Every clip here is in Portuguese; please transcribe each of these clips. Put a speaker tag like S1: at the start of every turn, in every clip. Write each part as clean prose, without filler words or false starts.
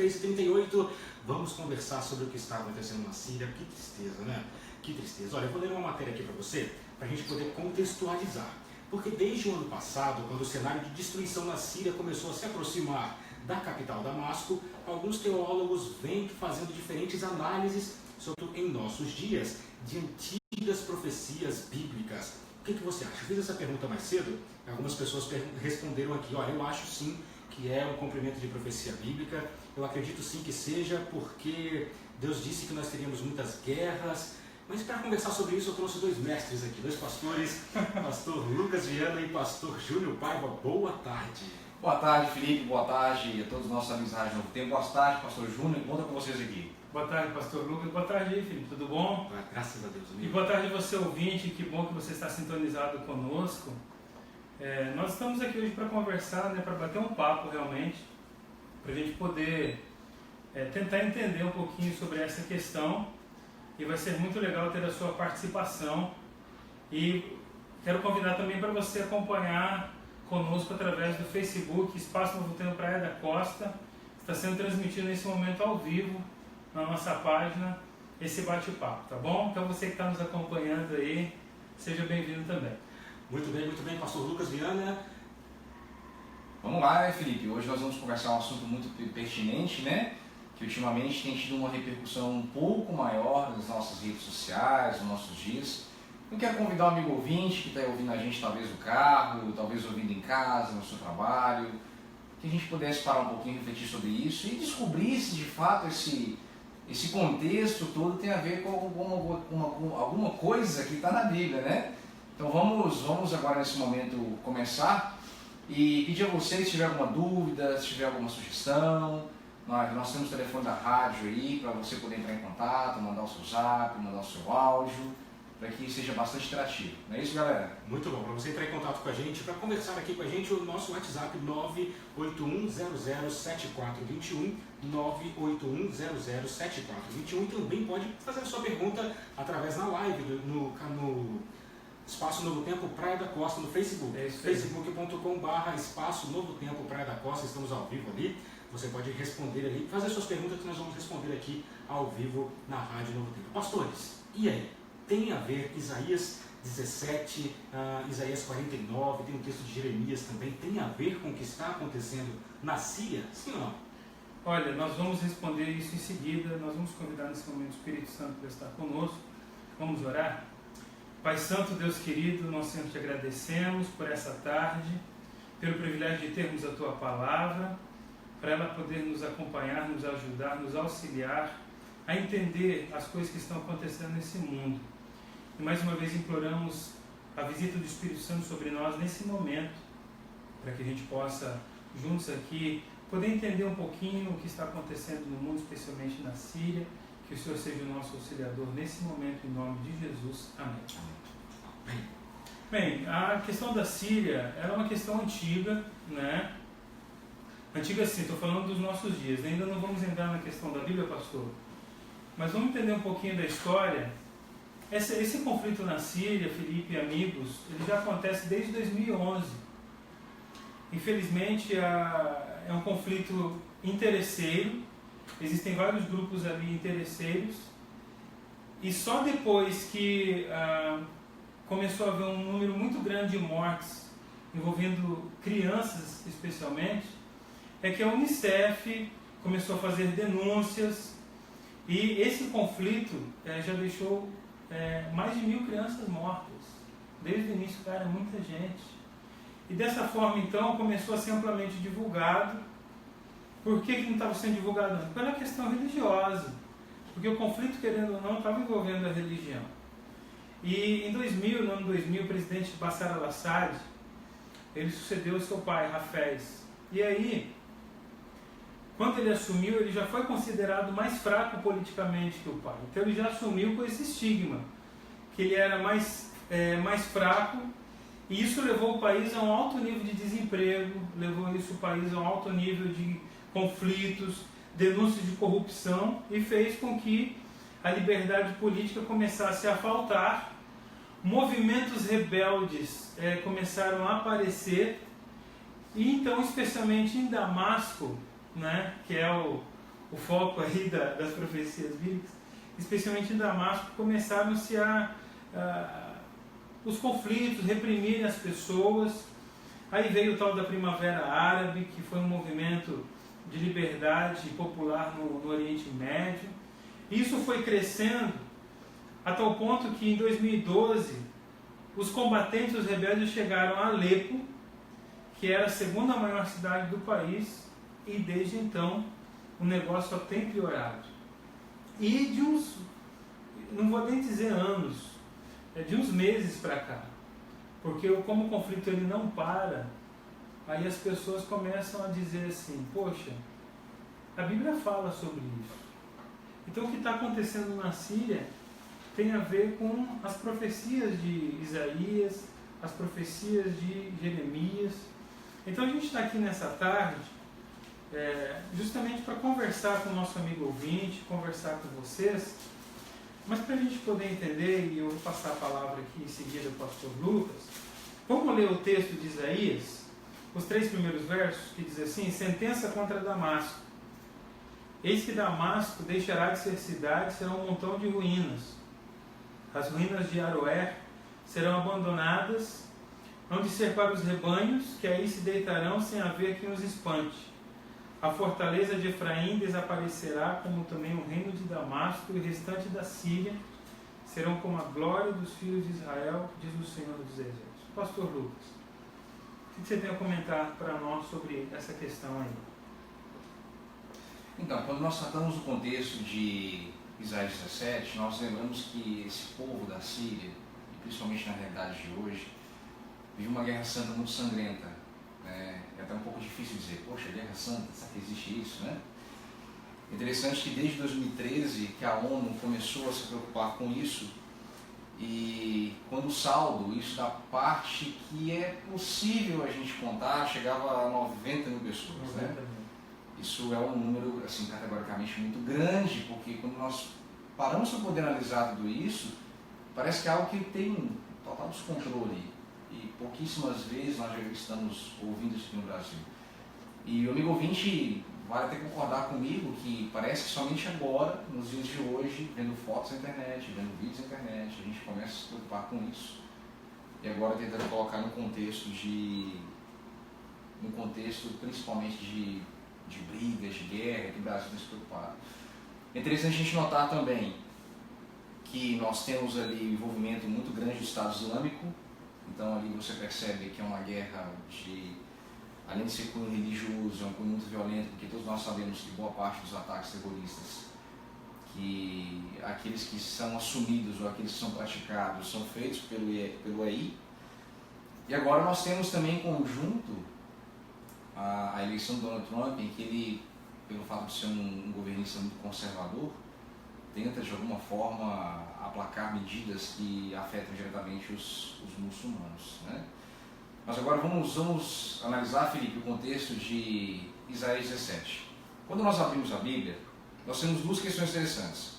S1: 23h38. Vamos conversar sobre o que está acontecendo na Síria. Que tristeza, né? Que tristeza. Olha, eu vou ler uma matéria aqui para você, para a gente poder contextualizar. Porque desde o ano passado, quando o cenário de destruição na Síria começou a se aproximar da capital Damasco, alguns teólogos vêm fazendo diferentes análises sobre em nossos dias de antigas profecias bíblicas. O que você acha? Eu fiz essa pergunta mais cedo, algumas pessoas responderam aqui, olha, eu acho sim que é um cumprimento de profecia bíblica, eu acredito sim que seja, porque Deus disse que nós teríamos muitas guerras. Mas para conversar sobre isso eu trouxe dois mestres aqui, dois pastores, pastor Lucas Viana e pastor Júnior Paiva. Boa tarde.
S2: Boa tarde, Felipe, boa tarde a todos os nossos amigos da Rádio Novo Tempo. Boa tarde, pastor Júnior, conta com vocês aqui.
S3: Boa tarde, pastor Lucas. Boa tarde aí, Felipe, tudo bom?
S1: Graças a Deus, amigo.
S3: E boa tarde você ouvinte, que bom que você está sintonizado conosco. Nós estamos aqui hoje para conversar, para bater um papo realmente, para a gente poder tentar entender um pouquinho sobre essa questão, e vai ser muito legal ter a sua participação. E quero convidar também para você acompanhar conosco através do Facebook, Espaço Novo Tempo Praia da Costa. Está sendo transmitido nesse momento ao vivo na nossa página esse bate-papo, tá bom? Então você que está nos acompanhando aí, seja bem-vindo também.
S1: Muito bem, pastor Lucas Viana.
S2: Vamos lá, Felipe, hoje nós vamos conversar um assunto muito pertinente, que ultimamente tem tido uma repercussão um pouco maior nas nossas redes sociais, nos nossos dias. Eu quero convidar um amigo ouvinte que está ouvindo a gente talvez no carro, talvez ouvindo em casa, no seu trabalho, que a gente pudesse parar um pouquinho, refletir sobre isso e descobrir se de fato esse contexto todo tem a ver com alguma coisa que está na Bíblia, Então vamos agora nesse momento começar e pedir a vocês, se tiver alguma dúvida, se tiver alguma sugestão, nós temos o telefone da rádio aí para você poder entrar em contato, mandar o seu zap, mandar o seu áudio, para que seja bastante interativo. Não é isso, galera?
S1: Muito bom. Para você entrar em contato com a gente, para conversar aqui com a gente, o nosso WhatsApp 981007421, 981007421. Também pode fazer a sua pergunta através da live no Espaço Novo Tempo Praia da Costa no Facebook. facebook.com/Espaço Novo Tempo Praia da Costa. Estamos ao vivo ali. Você pode responder ali, fazer suas perguntas que nós vamos responder aqui ao vivo na Rádio Novo Tempo. Pastores, e aí? Tem a ver Isaías 17, Isaías 49, tem um texto de Jeremias também, tem a ver com o que está acontecendo na Síria? Sim ou não?
S3: Olha, nós vamos responder isso em seguida, nós vamos convidar nesse momento o Espírito Santo para estar conosco. Vamos orar? Pai Santo, Deus querido, nós sempre te agradecemos por essa tarde, pelo privilégio de termos a Tua Palavra, para ela poder nos acompanhar, nos ajudar, nos auxiliar a entender as coisas que estão acontecendo nesse mundo. E mais uma vez imploramos a visita do Espírito Santo sobre nós nesse momento, para que a gente possa, juntos aqui, poder entender um pouquinho o que está acontecendo no mundo, especialmente na Síria. Que o Senhor seja o nosso auxiliador nesse momento, em nome de Jesus. Amém. Bem, a questão da Síria era uma questão antiga, Antiga sim, estou falando dos nossos dias. Ainda não vamos entrar na questão da Bíblia, pastor. Mas vamos entender um pouquinho da história. Esse conflito na Síria, Felipe e amigos, ele já acontece desde 2011. Infelizmente, é um conflito interesseiro. Existem vários grupos ali interesseiros. E só depois que começou a haver um número muito grande de mortes, envolvendo crianças especialmente, é que a Unicef começou a fazer denúncias. E esse conflito já deixou mais de 1.000 crianças mortas. Desde o início, cara, muita gente. E dessa forma, então, começou a ser amplamente divulgado. Por que não estava sendo divulgado antes? Pela questão religiosa. Porque o conflito, querendo ou não, estava envolvendo a religião. E no ano 2000, o presidente Bashar al-Assad, ele sucedeu o seu pai, Hafez. E aí, quando ele assumiu, ele já foi considerado mais fraco politicamente que o pai. Então ele já assumiu com esse estigma, que ele era mais fraco, e isso levou o país a um alto nível de desemprego, levou o país a um alto nível de conflitos, denúncias de corrupção, e fez com que a liberdade política começasse a faltar. Movimentos rebeldes começaram a aparecer, e então, especialmente em Damasco, que é o o foco aí das profecias bíblicas, especialmente em Damasco, começaram-se os conflitos, reprimirem as pessoas. Aí veio o tal da Primavera Árabe, que foi um movimento de liberdade popular no Oriente Médio. Isso foi crescendo a tal ponto que em 2012 os combatentes, os rebeldes, chegaram a Alepo, que era a segunda maior cidade do país, e desde então o negócio só tem piorado. E de uns, não vou nem dizer anos, de uns meses para cá, porque como o conflito ele não para, aí as pessoas começam a dizer assim, poxa, a Bíblia fala sobre isso. Então o que está acontecendo na Síria tem a ver com as profecias de Isaías, as profecias de Jeremias. Então a gente está aqui nessa tarde justamente para conversar com o nosso amigo ouvinte, conversar com vocês, mas para a gente poder entender, e eu vou passar a palavra aqui em seguida ao pastor Lucas, vamos ler o texto de Isaías, os 3 primeiros versos, que diz assim: sentença contra Damasco. Eis que Damasco deixará de ser cidade, será um montão de ruínas. As ruínas de Aroer serão abandonadas, hão de ser para os rebanhos, que aí se deitarão sem haver quem os espante. A fortaleza de Efraim desaparecerá, como também o reino de Damasco, e o restante da Síria serão como a glória dos filhos de Israel, diz o Senhor dos Exércitos. Pastor Lucas, o que você tem a comentar para nós sobre essa questão aí?
S2: Então, quando nós tratamos do contexto de Isaías 17, nós lembramos que esse povo da Síria, e principalmente na realidade de hoje, vive uma guerra santa muito sangrenta. É até um pouco difícil dizer, poxa, guerra santa, será que existe isso, né? Interessante que desde 2013 que a ONU começou a se preocupar com isso, e quando o saldo, isso da parte que é possível a gente contar, chegava a 90 mil pessoas, né? Isso é um número, assim, categoricamente muito grande, porque quando nós paramos para poder analisar tudo isso, parece que é algo que tem total descontrole. E pouquíssimas vezes nós já estamos ouvindo isso aqui no Brasil. E o amigo ouvinte vai até concordar comigo que parece que somente agora, nos dias de hoje, vendo fotos na internet, vendo vídeos na internet, a gente começa a se preocupar com isso. E agora tentando colocar no contexto principalmente de brigas, de guerra, que o Brasil está se preocupado. É interessante a gente notar também que nós temos ali um envolvimento muito grande do Estado Islâmico. Então ali você percebe que é uma guerra além de ser cunho religioso, é um cunho muito violento, porque todos nós sabemos que boa parte dos ataques terroristas, que aqueles que são assumidos ou aqueles que são praticados, são feitos pelo AI. E agora nós temos também em conjunto a eleição do Donald Trump, em que ele, pelo fato de ser um governista muito conservador, tenta de alguma forma aplacar medidas que afetam diretamente os muçulmanos, né? Mas agora vamos analisar, Felipe, o contexto de Isaías 17. Quando nós abrimos a Bíblia, nós temos 2 questões interessantes.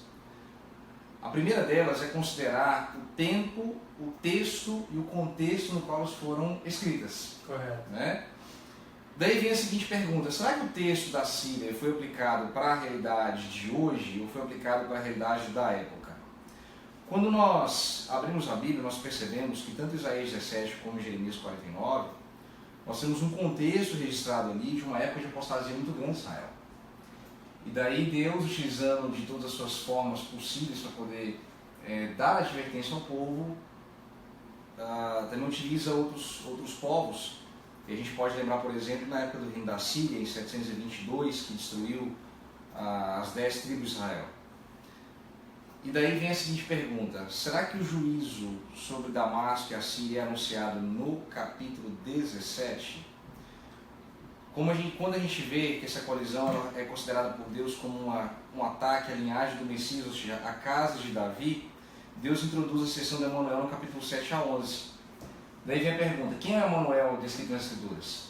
S2: A primeira delas é considerar o tempo, o texto e o contexto no qual elas foram escritas.
S3: Correto.
S2: Né? Daí vem a seguinte pergunta: será que o texto da Síria foi aplicado para a realidade de hoje ou foi aplicado para a realidade da época? Quando nós abrimos a Bíblia, nós percebemos que tanto Isaías 17 como Jeremias 49, nós temos um contexto registrado ali de uma época de apostasia muito grande em Israel. E daí Deus, utilizando de todas as suas formas possíveis para poder dar advertência ao povo, também utiliza outros povos. E a gente pode lembrar, por exemplo, na época do reino da Síria, em 722, que destruiu as 10 tribos de Israel. E daí vem a seguinte pergunta: será que o juízo sobre Damasco e a Síria é anunciado no capítulo 17? Quando a gente vê que essa colisão é considerada por Deus como um ataque à linhagem do Messias, ou seja, à casa de Davi, Deus introduz a sessão de Emanuel no capítulo 7 a 11. Daí vem a pergunta: quem é Emanuel descrito nas Escrituras?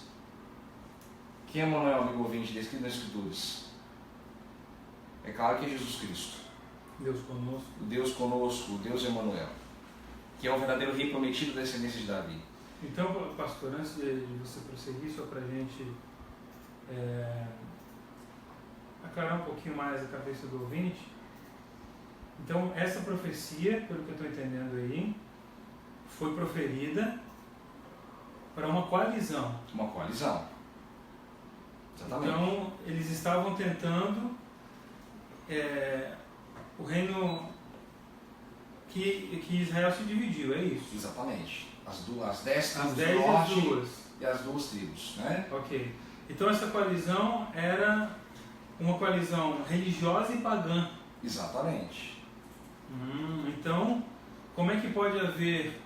S2: Quem é Emanuel, amigo ouvinte, descrito nas Escrituras? É claro que é Jesus Cristo.
S3: Deus conosco.
S2: O Deus conosco, o Deus Emanuel, que é o verdadeiro rei prometido da descendência de Davi.
S3: Então, pastor, antes de você prosseguir, só para a gente aclarar um pouquinho mais a cabeça do ouvinte. Então, essa profecia, pelo que eu estou entendendo aí, foi proferida para uma coalizão.
S2: Uma coalizão. Exatamente.
S3: Então, eles estavam tentando o reino que Israel se dividiu, é isso?
S2: Exatamente. As 10 tribos
S3: As
S2: do
S3: 10 e as
S2: norte
S3: 2.
S2: e as 2 tribos, né?
S3: Ok. Então, essa coalizão era uma coalizão religiosa e pagã.
S2: Exatamente.
S3: Então, como é que pode haver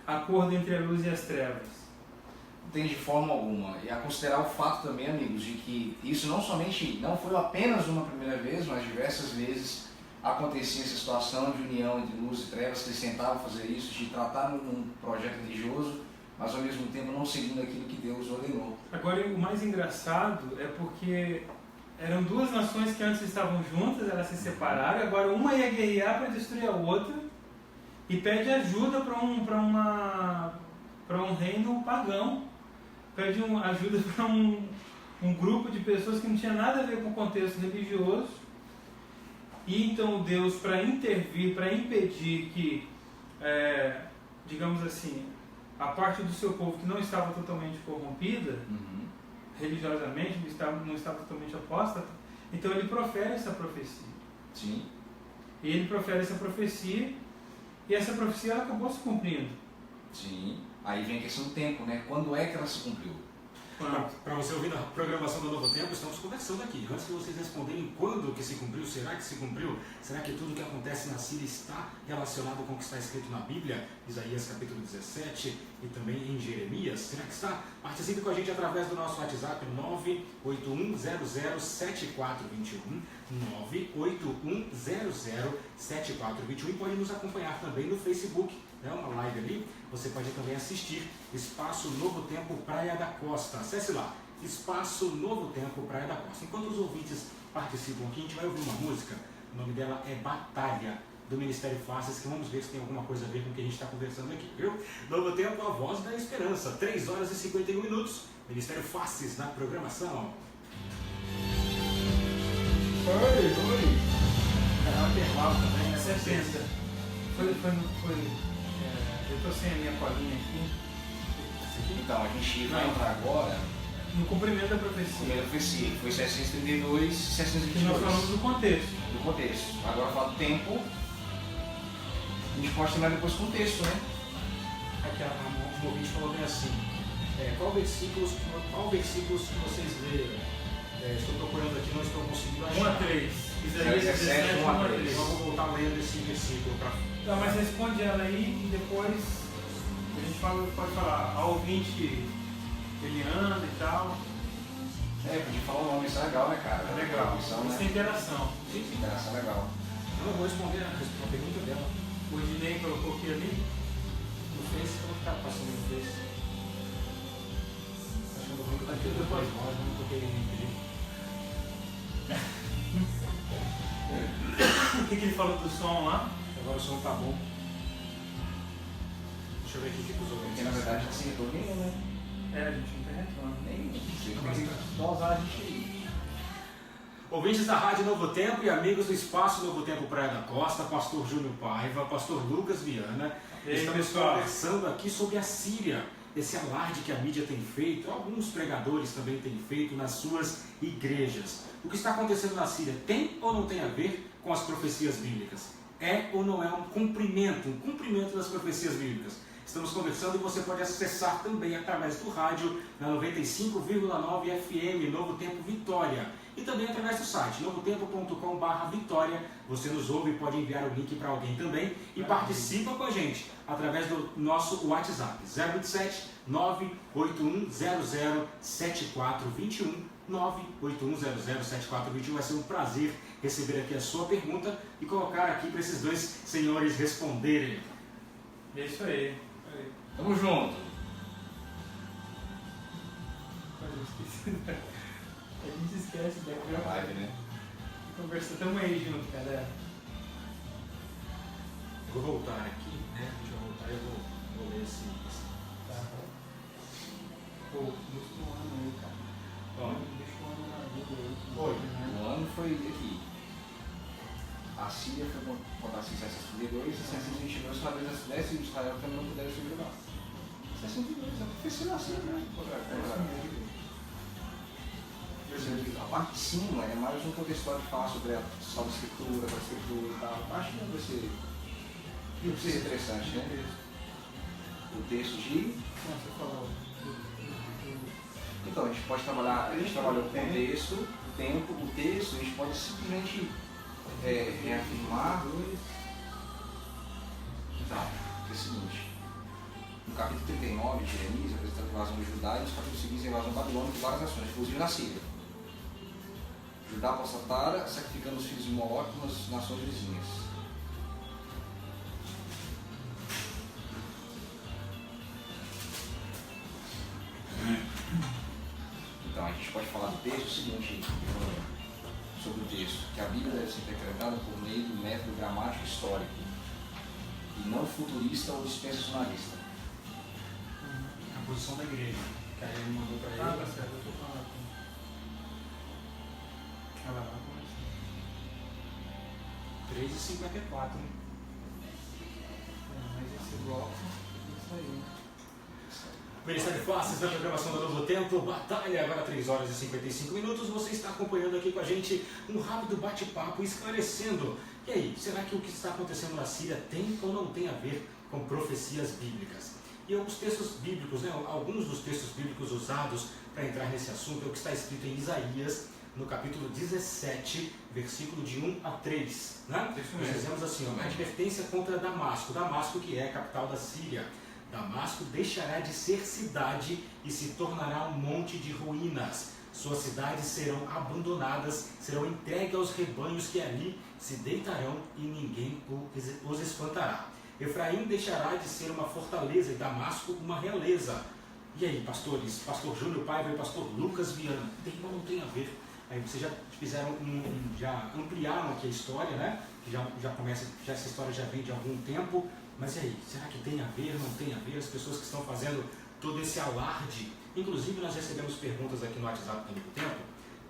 S3: acordo entre a luz e as trevas?
S2: Não tem de forma alguma. E a considerar o fato também, amigos, de que isso não foi apenas uma primeira vez, mas diversas vezes acontecia essa situação de união entre luz e trevas, que eles tentavam fazer isso, de tratar um projeto religioso, mas ao mesmo tempo não seguindo aquilo que Deus ordenou.
S3: Agora, o mais engraçado é porque eram duas nações que antes estavam juntas, elas se separaram, agora uma ia guerrear para destruir a outra e pede ajuda para um reino pagão, pede ajuda para um grupo de pessoas que não tinha nada a ver com o contexto religioso. E então Deus, para intervir, para impedir que, digamos assim, a parte do seu povo que não estava totalmente corrompida, religiosamente, não estava totalmente apóstata, então ele profere essa profecia.
S2: Sim.
S3: E ele profere essa profecia, e essa profecia ela acabou se cumprindo.
S2: Sim. Aí vem a questão do tempo, né? Quando é que ela se cumpriu?
S1: Para você ouvir a programação do Novo Tempo, estamos conversando aqui. Antes de vocês responderem quando que se cumpriu, será que se cumpriu? Será que tudo que acontece na Síria está relacionado com o que está escrito na Bíblia? Isaías capítulo 17 e também em Jeremias. Será que está? Participe com a gente através do nosso WhatsApp 981007421, 981007421, e pode nos acompanhar também no Facebook. Uma live ali, você pode também assistir Espaço Novo Tempo Praia da Costa. Acesse lá, Espaço Novo Tempo Praia da Costa. Enquanto os ouvintes participam aqui, a gente vai ouvir uma música, o nome dela é Batalha, do Ministério Faces, que vamos ver se tem alguma coisa a ver com o que a gente está conversando aqui, viu? Novo Tempo, a voz da esperança, 3 horas e 51 minutos, Ministério Faces na programação.
S2: Oi!
S3: É um intervalo também, né? 70. Foi. Eu estou sem a minha colinha aqui.
S2: Então, a gente vai entrar agora
S3: no cumprimento da profecia.
S2: Primeira profecia, que foi 732 e 722.
S3: Que nós falamos do contexto.
S2: Do contexto. Agora fala do tempo. A gente pode terminar depois com o texto, né?
S1: Aqui um ouvinte falou bem assim, qual versículos que vocês leram? Estou procurando aqui, não estou conseguindo achar.
S3: 1 a 3. Isaías 17, 1 a 3.
S1: Então vou voltar lendo esse versículo para...
S3: Tá, mas responde ela aí e depois a gente pode falar ao ouvinte Eliana e tal.
S2: Podia falar o nome, isso é legal, né, cara?
S3: É legal,
S2: isso
S3: tem interação.
S2: Sim, interação legal.
S1: Eu vou responder a pergunta dela.
S3: O Ednei colocou aqui ali.
S1: No Face, eu vou ficar passando no Face. Acho que eu vou botar aqui depois, mas não toquei nem
S3: O que ele falou do som lá?
S1: Agora o som tá bom. Deixa eu ver aqui o que os ouvintes.
S2: Porque na verdade não acertou nenhum, né?
S3: A gente não tem retorno.
S2: Nenhum. Só usar a gente.
S1: Ouvintes da Rádio Novo Tempo e amigos do Espaço Novo Tempo Praia da Costa, pastor Júnior Paiva, pastor Lucas Viana, estamos conversando aqui sobre a Síria, esse alarde que a mídia tem feito, alguns pregadores também têm feito nas suas igrejas. O que está acontecendo na Síria tem ou não tem a ver com as profecias bíblicas? É ou não é um cumprimento das profecias bíblicas? Estamos conversando e você pode acessar também através do rádio na 95,9 FM Novo Tempo Vitória e também através do site novotempo.com/vitória. Você nos ouve e pode enviar o link para alguém também e participa com a gente através do nosso WhatsApp 027 981007421 981007421. Vai ser um prazer receber aqui a sua pergunta e colocar aqui para esses dois senhores responderem.
S3: É isso aí.
S2: Tamo junto.
S3: A gente esquece da
S2: Live, né?
S3: conversa. Tamo aí junto, galera.
S1: Eu vou voltar aqui, né? Deixa eu voltar e eu vou ler esse.
S3: Tá. Pô, deixa o ano aí, cara.
S1: Ó,
S3: Deixa o ano na vida.
S1: Foi.
S2: O ano foi aqui. A Síria foi contra a 662 e 622 foi a vez das 10 de Israel também não puderam se jogar. 62, foi sido assim, né? A parte de cima é mais um contexto de falar sobre a escritura, a escritura e tal. Acho que não vai ser interessante, né? O texto de. Então, a gente pode trabalhar, a gente trabalhou o contexto, o tempo, o texto, a gente pode simplesmente reafirmar. Então, é o seguinte: no capítulo 39 de Jeremias, apresenta a invasão de Judá, e nos capítulos seguintes a invasão babilônica de várias nações, inclusive na Síria. Judá apostatara, sacrificando os filhos de Moloque nas nações vizinhas. Então, a gente pode falar do texto o seguinte, sobre o texto, que a Bíblia deve ser interpretada por meio do método gramático histórico, e não futurista ou dispensacionalista.
S1: A posição da igreja, que aí ele mandou para ele.
S3: Tá certo, eu estou falando aqui. Olha lá, começou.
S1: 3h54, né?
S3: Mas esse bloco, isso aí.
S1: Ministério de Faces da programação do Novo Tempo, batalha, agora 3h55. Você está acompanhando aqui com a gente um rápido bate-papo esclarecendo. E aí, será que o que está acontecendo na Síria tem ou não tem a ver com profecias bíblicas? E alguns textos bíblicos, né, alguns dos textos bíblicos usados para entrar nesse assunto é o que está escrito em Isaías, no capítulo 17, versículo de 1 a 3. Né? Nós dizemos assim, uma advertência contra Damasco. Damasco que é a capital da Síria. Damasco deixará de ser cidade e se tornará um monte de ruínas. Suas cidades serão abandonadas, serão entregues aos rebanhos que ali se deitarão e ninguém os espantará. Efraim deixará de ser uma fortaleza e Damasco uma realeza. E aí, pastores? Pastor Júnior Paiva e pastor Lucas Viana, tem ou não tem a ver? Aí vocês já fizeram já ampliaram aqui a história, né? Essa história já vem de algum tempo. Mas e aí, será que tem a ver, não tem a ver? As pessoas que estão fazendo todo esse alarde. Inclusive nós recebemos perguntas aqui no WhatsApp do Novo Tempo,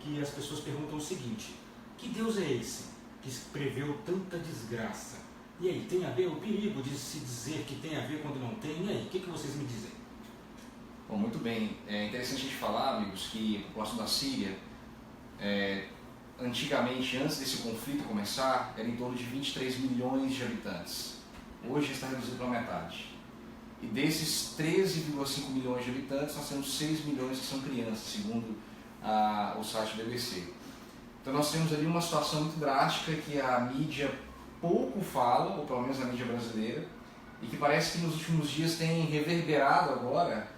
S1: que as pessoas perguntam o seguinte: que Deus é esse que preveu tanta desgraça? E aí, tem a ver? O perigo de se dizer que tem a ver quando não tem? E aí, o que vocês me dizem?
S2: Bom, muito bem. É interessante a gente falar, amigos, que a população da Síria, antigamente, antes desse conflito começar, era em torno de 23 milhões de habitantes. Hoje está reduzido pela metade. E desses 13,5 milhões de habitantes, nós temos 6 milhões que são crianças, segundo o site do BBC. Então nós temos ali uma situação muito drástica que a mídia pouco fala, ou pelo menos a mídia brasileira, e que parece que nos últimos dias tem reverberado agora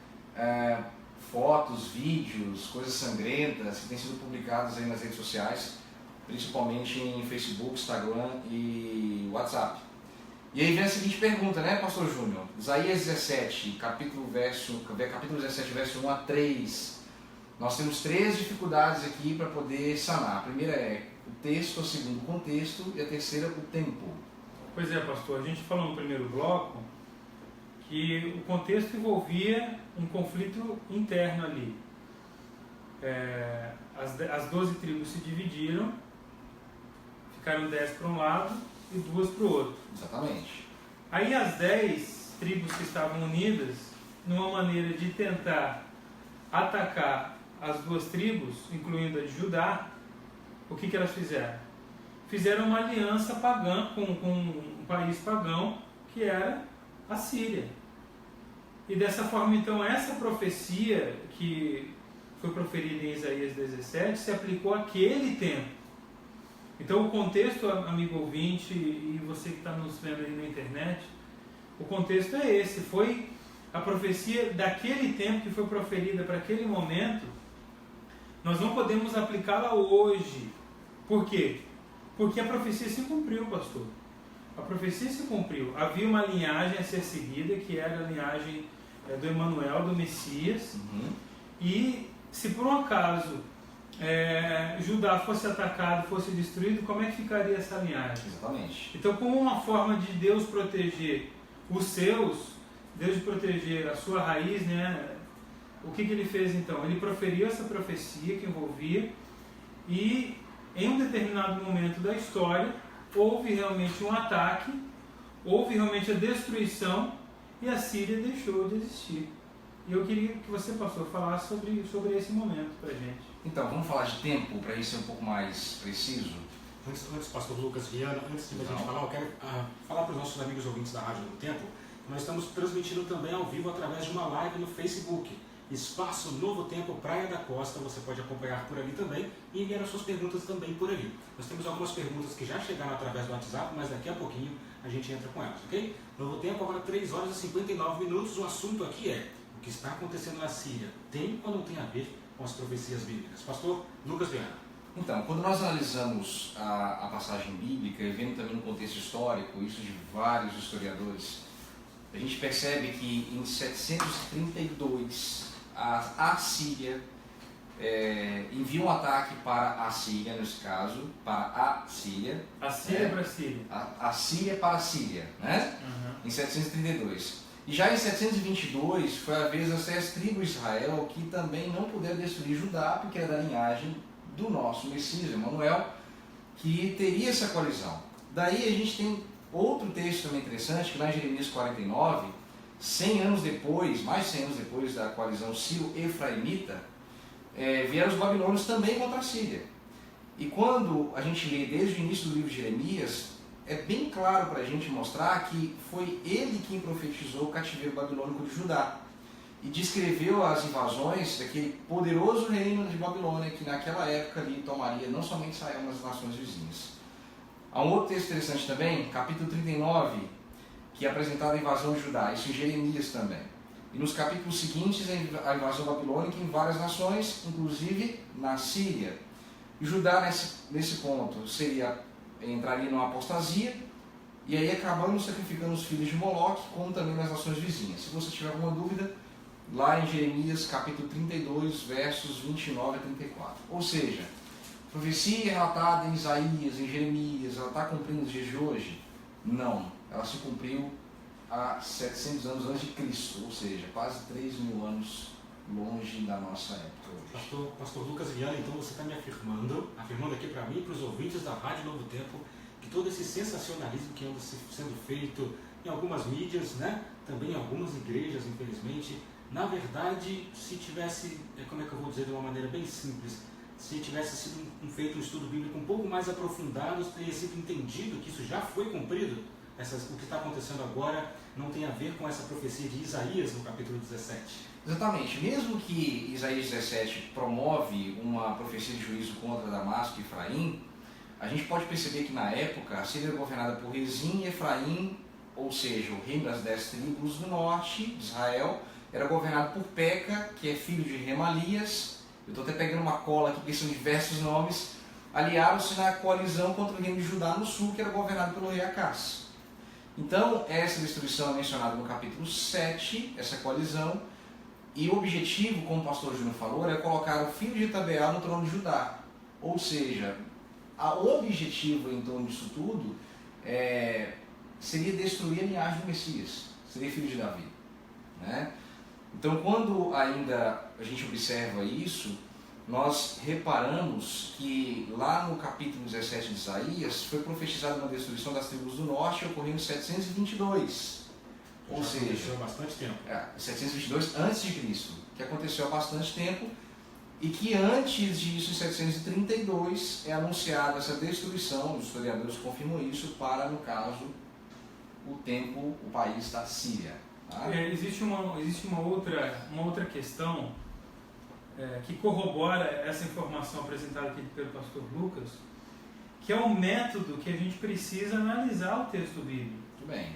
S2: fotos, vídeos, coisas sangrentas que têm sido publicadas aí nas redes sociais, principalmente em Facebook, Instagram e WhatsApp. E aí vem a seguinte pergunta, né, pastor Júnior? Isaías 17, capítulo 17, verso 1 a 3. Nós temos 3 dificuldades aqui para poder sanar. A primeira é o texto, a segunda o contexto e a terceira o tempo.
S3: Pois é, pastor, a gente falou no primeiro bloco que o contexto envolvia um conflito interno ali. As 12 tribos se dividiram, ficaram 10 para um lado e 2 para o outro.
S2: Exatamente.
S3: Aí as 10 tribos que estavam unidas, numa maneira de tentar atacar as 2 tribos, incluindo a de Judá, o que elas fizeram? Fizeram uma aliança pagã com um país pagão, que era a Síria. E dessa forma, então, essa profecia que foi proferida em Isaías 17 se aplicou àquele tempo. Então o contexto, amigo ouvinte, e você que está nos vendo aí na internet, o contexto é esse, foi a profecia daquele tempo que foi proferida para aquele momento. Nós não podemos aplicá-la hoje. Por quê? Porque a profecia se cumpriu, pastor. A profecia se cumpriu. Havia uma linhagem a ser seguida, que era a linhagem do Emanuel, do Messias. E se por um acaso Judá fosse atacado, fosse destruído, como é que ficaria essa linhagem?
S2: Exatamente.
S3: Então, como uma forma de Deus proteger os seus, Deus proteger a sua raiz, né? O que ele fez então? Ele proferiu essa profecia que envolvia E em um determinado momento da história, houve realmente um ataque, houve realmente a destruição e a Síria deixou de existir. E eu queria que você, pastor, falasse sobre esse momento para a gente.
S2: Então, vamos falar de tempo, para isso ser um pouco mais preciso.
S1: Antes pastor Lucas Viana, antes de a gente falar, eu quero falar para os nossos amigos ouvintes da Rádio Novo Tempo, nós estamos transmitindo também ao vivo através de uma live no Facebook. Espaço Novo Tempo Praia da Costa, você pode acompanhar por ali também e enviar as suas perguntas também por ali. Nós temos algumas perguntas que já chegaram através do WhatsApp, mas daqui a pouquinho a gente entra com elas, ok? Novo Tempo, agora 3 horas e 59 minutos, o assunto aqui é o que está acontecendo na Síria, tem ou não tem a ver com as profecias bíblicas? Pastor Lucas Viana.
S2: Então, quando nós analisamos a passagem bíblica e vendo também no contexto histórico, isso de vários historiadores, a gente percebe que em 732 a Síria envia um ataque para a Síria, nesse caso, para a Síria.
S3: A Síria para a Síria.
S2: A Síria para a Síria, né? Em 732. E já em 722 foi a vez das 10 tribos de Israel que também não puderam destruir Judá, porque era da linhagem do nosso Messias, Emanuel, que teria essa coalizão. Daí a gente tem outro texto também interessante, que lá em Jeremias 49, 100 anos depois, mais 100 anos depois da coalizão sírio-efraimita, vieram os babilônios também contra a Síria. E quando a gente lê desde o início do livro de Jeremias, é bem claro para a gente mostrar que foi ele quem profetizou o cativeiro babilônico de Judá e descreveu as invasões daquele poderoso reino de Babilônia que naquela época ali tomaria não somente Israel, mas as nações vizinhas. Há um outro texto interessante também, capítulo 39, que é apresentado a invasão de Judá, isso em Jeremias também. E nos capítulos seguintes a invasão babilônica em várias nações, inclusive na Síria. E Judá nesse ponto entraria numa apostasia e aí acabando sacrificando os filhos de Moloque, como também nas nações vizinhas. Se você tiver alguma dúvida, lá em Jeremias capítulo 32, versos 29 a 34. Ou seja, a profecia relatada em Isaías, em Jeremias, ela está cumprindo os dias de hoje? Não, ela se cumpriu há 700 anos antes de Cristo, ou seja, quase 3.000 anos longe da nossa época hoje.
S1: Pastor Lucas Viana, então você está me afirmando aqui para mim e para os ouvintes da Rádio Novo Tempo, que todo esse sensacionalismo que anda sendo feito em algumas mídias, né, também em algumas igrejas, infelizmente, na verdade, se tivesse, como é que eu vou dizer de uma maneira bem simples, se tivesse sido feito um estudo bíblico um pouco mais aprofundado, teria sido entendido que isso já foi cumprido, o que está acontecendo agora não tem a ver com essa profecia de Isaías no capítulo 17.
S2: Exatamente, mesmo que Isaías 17 promove uma profecia de juízo contra Damasco e Efraim, a gente pode perceber que na época a Síria era governada por Rezim e Efraim, ou seja, o reino das 10 tribos do norte de Israel, era governado por Peca, que é filho de Remalias. Eu estou até pegando uma cola aqui, porque são diversos nomes. Aliaram-se na coalizão contra o reino de Judá no sul, que era governado pelo rei Acás. Então, essa destruição é mencionada no capítulo 7, essa coalizão. E o objetivo, como o pastor Júnior falou, era colocar o filho de Tabeal no trono de Judá. Ou seja, o objetivo em torno disso tudo seria destruir a linhagem do Messias, seria filho de Davi, né? Então, quando ainda a gente observa isso, nós reparamos que lá no capítulo 17 de Isaías foi profetizada uma destruição das tribos do norte ocorrendo em 722. Ou
S1: já
S2: seja,
S1: aconteceu há bastante tempo.
S2: 722 a.C., que aconteceu há bastante tempo, e que antes disso, em 732, é anunciada essa destruição, os historiadores confirmam isso, para, no caso, o país da Síria. Tá?
S3: Existe uma outra questão que corrobora essa informação apresentada aqui pelo pastor Lucas, que é o método que a gente precisa analisar o texto bíblico.
S2: Muito bem.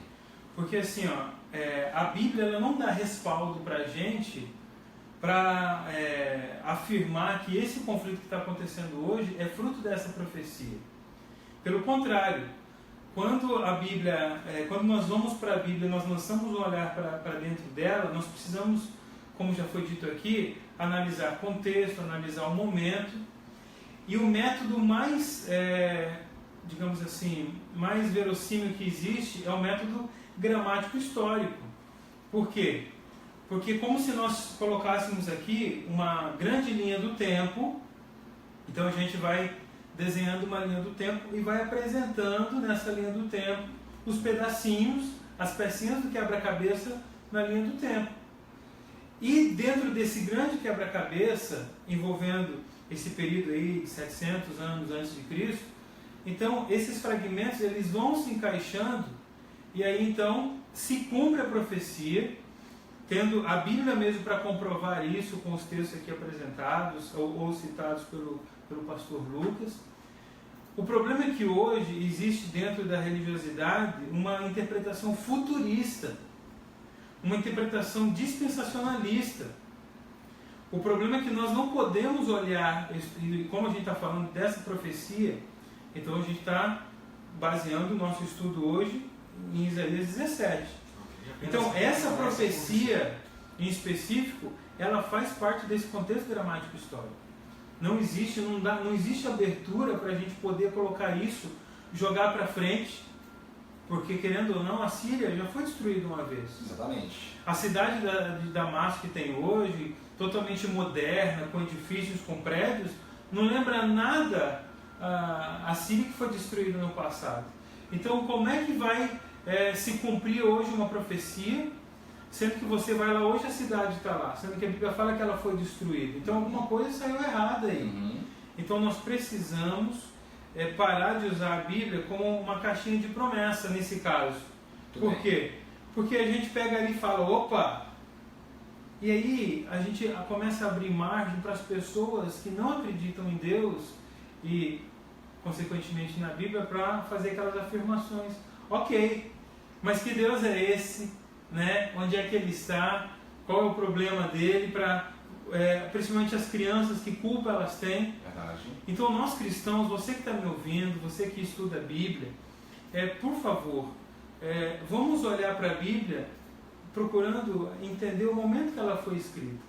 S3: Porque assim, a Bíblia ela não dá respaldo para a gente para afirmar que esse conflito que está acontecendo hoje é fruto dessa profecia. Pelo contrário, quando nós vamos para a Bíblia, nós lançamos um olhar para dentro dela, nós precisamos, como já foi dito aqui, analisar contexto, analisar o momento. E o método mais, digamos assim, mais verossímil que existe é o método gramático histórico. Por quê? Porque como se nós colocássemos aqui uma grande linha do tempo Então a gente vai desenhando uma linha do tempo e vai apresentando nessa linha do tempo os pedacinhos, as pecinhas do quebra-cabeça na linha do tempo. E dentro desse grande quebra-cabeça, envolvendo esse período aí de 700 anos antes de Cristo, então esses fragmentos eles vão se encaixando e aí então se cumpre a profecia, tendo a Bíblia mesmo para comprovar isso com os textos aqui apresentados ou citados pelo pastor Lucas. O problema é que hoje existe dentro da religiosidade uma interpretação futurista, uma interpretação dispensacionalista. O problema é que nós não podemos olhar, como a gente está falando dessa profecia, então a gente está baseando o nosso estudo hoje em Isaías 17. Então essa profecia em específico, ela faz parte desse contexto gramático histórico. Não existe abertura para a gente poder colocar isso, jogar para frente, porque querendo ou não, a Síria já foi destruída uma vez.
S2: Exatamente.
S3: A cidade de Damasco que tem hoje, totalmente moderna, com edifícios, com prédios, não lembra nada a Síria que foi destruída no passado. Então como é que vai se cumprir hoje uma profecia, sendo que você vai lá hoje a cidade está lá, sendo que a Bíblia fala que ela foi destruída? Então alguma coisa saiu errada aí.
S2: Uhum.
S3: Então nós precisamos parar de usar a Bíblia como uma caixinha de promessa nesse caso. Por quê? Porque a gente pega ali e fala, opa, e aí a gente começa a abrir margem para as pessoas que não acreditam em Deus e consequentemente na Bíblia para fazer aquelas afirmações. Ok, mas que Deus é esse? Né? Onde é que ele está? Qual é o problema dele? Principalmente as crianças, que culpa elas têm?
S2: Verdade.
S3: Então nós cristãos, você que está me ouvindo, você que estuda a Bíblia, por favor, vamos olhar para a Bíblia procurando entender o momento que ela foi escrita.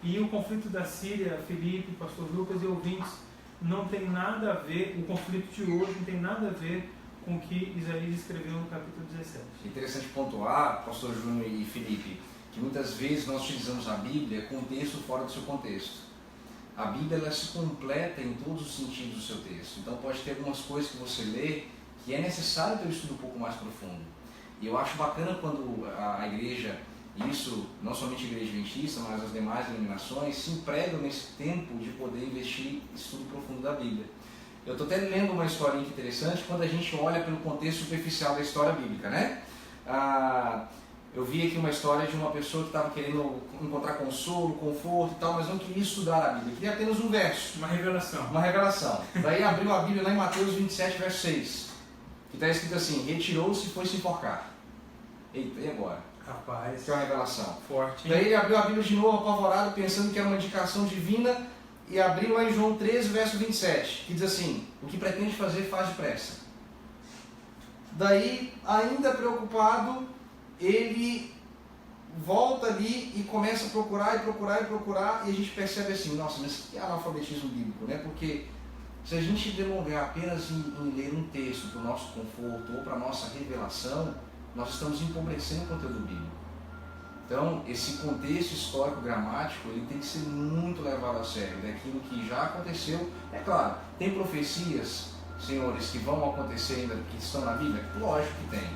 S3: E o conflito da Síria, Felipe, pastor Lucas e ouvintes, não tem nada a ver, o conflito de hoje não tem nada a ver com o que Isaías escreveu no capítulo 17.
S2: Interessante pontuar, pastor Júnior e Felipe, que muitas vezes nós utilizamos a Bíblia com o texto fora do seu contexto. A Bíblia ela se completa em todos os sentidos do seu texto. Então pode ter algumas coisas que você lê que é necessário ter um estudo um pouco mais profundo. E eu acho bacana quando a igreja, isso não somente a igreja adventista, mas as demais denominações, se empregam nesse tempo de poder investir em estudo profundo da Bíblia. Eu estou até lendo uma historinha interessante quando a gente olha pelo contexto superficial da história bíblica, né? Eu vi aqui uma história de uma pessoa que estava querendo encontrar consolo, conforto e tal, mas não queria estudar a Bíblia, queria apenas um verso.
S3: Uma revelação.
S2: Uma revelação. Daí abriu a Bíblia lá em Mateus 27, verso 6, que está escrito assim, retirou-se e foi se enforcar. Eita, e agora?
S3: Rapaz,
S2: Que é uma revelação.
S3: forte, hein?
S2: Daí ele abriu a Bíblia de novo, apavorado, pensando que era uma indicação divina, e abriu lá em João 13, verso 27, que diz assim, o que pretende fazer, faz depressa. Daí, ainda preocupado, ele volta ali e começa a procurar, e a gente percebe assim, nossa, mas que analfabetismo bíblico, né? Porque se a gente delongar apenas em ler um texto para o nosso conforto ou para a nossa revelação, nós estamos empobrecendo o conteúdo bíblico. Então, esse contexto histórico gramático, ele tem que ser muito levado a sério, daquilo que já aconteceu. É claro, tem profecias, senhores, que vão acontecer ainda, que estão na Bíblia? Lógico que tem.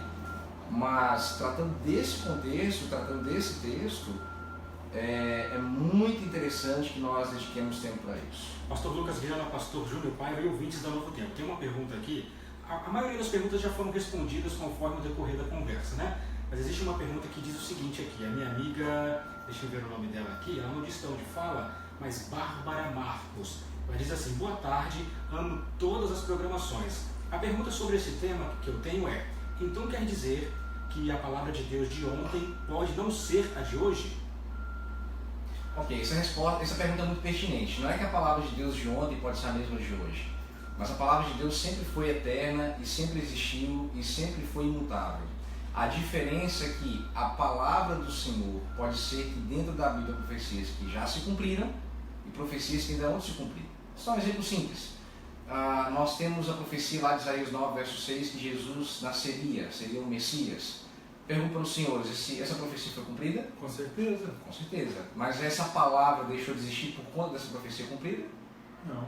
S2: Mas, tratando desse contexto, tratando desse texto, é muito interessante que nós dediquemos tempo para isso.
S1: Pastor Lucas Viana, pastor Júnior Paiva e ouvintes da Novo Tempo. Tem uma pergunta aqui. A maioria das perguntas já foram respondidas conforme o decorrer da conversa, né? Mas existe uma pergunta que diz o seguinte aqui, a minha amiga, deixa eu ver o nome dela aqui, ela não disse de onde fala, mas Bárbara Marcos. Ela diz assim, boa tarde, amo todas as programações. A pergunta sobre esse tema que eu tenho é, então quer dizer que a palavra de Deus de ontem pode não ser a de hoje?
S2: Ok, essa pergunta é muito pertinente. Não é que a palavra de Deus de ontem pode ser a mesma de hoje, mas a palavra de Deus sempre foi eterna e sempre existiu e sempre foi imutável. A diferença é que a palavra do Senhor pode ser que dentro da Bíblia profecias que já se cumpriram e profecias que ainda vão se cumprir. Só um exemplo simples. Nós temos a profecia lá de Isaías 9, verso 6, que Jesus seria o Messias. Pergunto para os senhores, essa profecia foi cumprida?
S3: Com certeza.
S2: Com certeza. Mas essa palavra deixou de existir por conta dessa profecia cumprida? Não.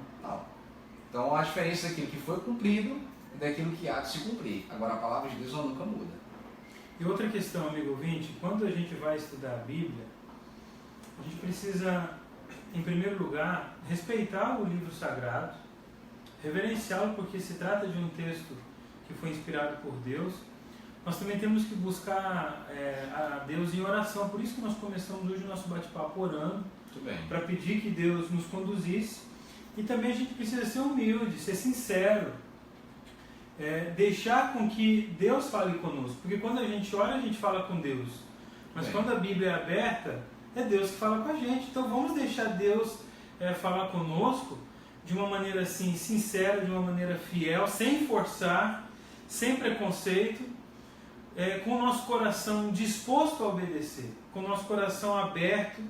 S2: Então a diferença daquilo que foi cumprido e daquilo que há de se cumprir. Agora a palavra de Deus ela nunca muda.
S3: E outra questão, amigo ouvinte, quando a gente vai estudar a Bíblia, a gente precisa, em primeiro lugar, respeitar o livro sagrado, reverenciá-lo porque se trata de um texto que foi inspirado por Deus. Nós também temos que buscar a Deus em oração, por isso que nós começamos hoje o nosso bate-papo orando, para pedir que Deus nos conduzisse. E também a gente precisa ser humilde, ser sincero, deixar com que Deus fale conosco, porque quando a gente ora a gente fala com Deus, mas quando a Bíblia é aberta, é Deus que fala com a gente. Então vamos deixar Deus falar conosco de uma maneira assim, sincera, de uma maneira fiel, sem forçar, sem preconceito, com o nosso coração disposto a obedecer, com o nosso coração aberto,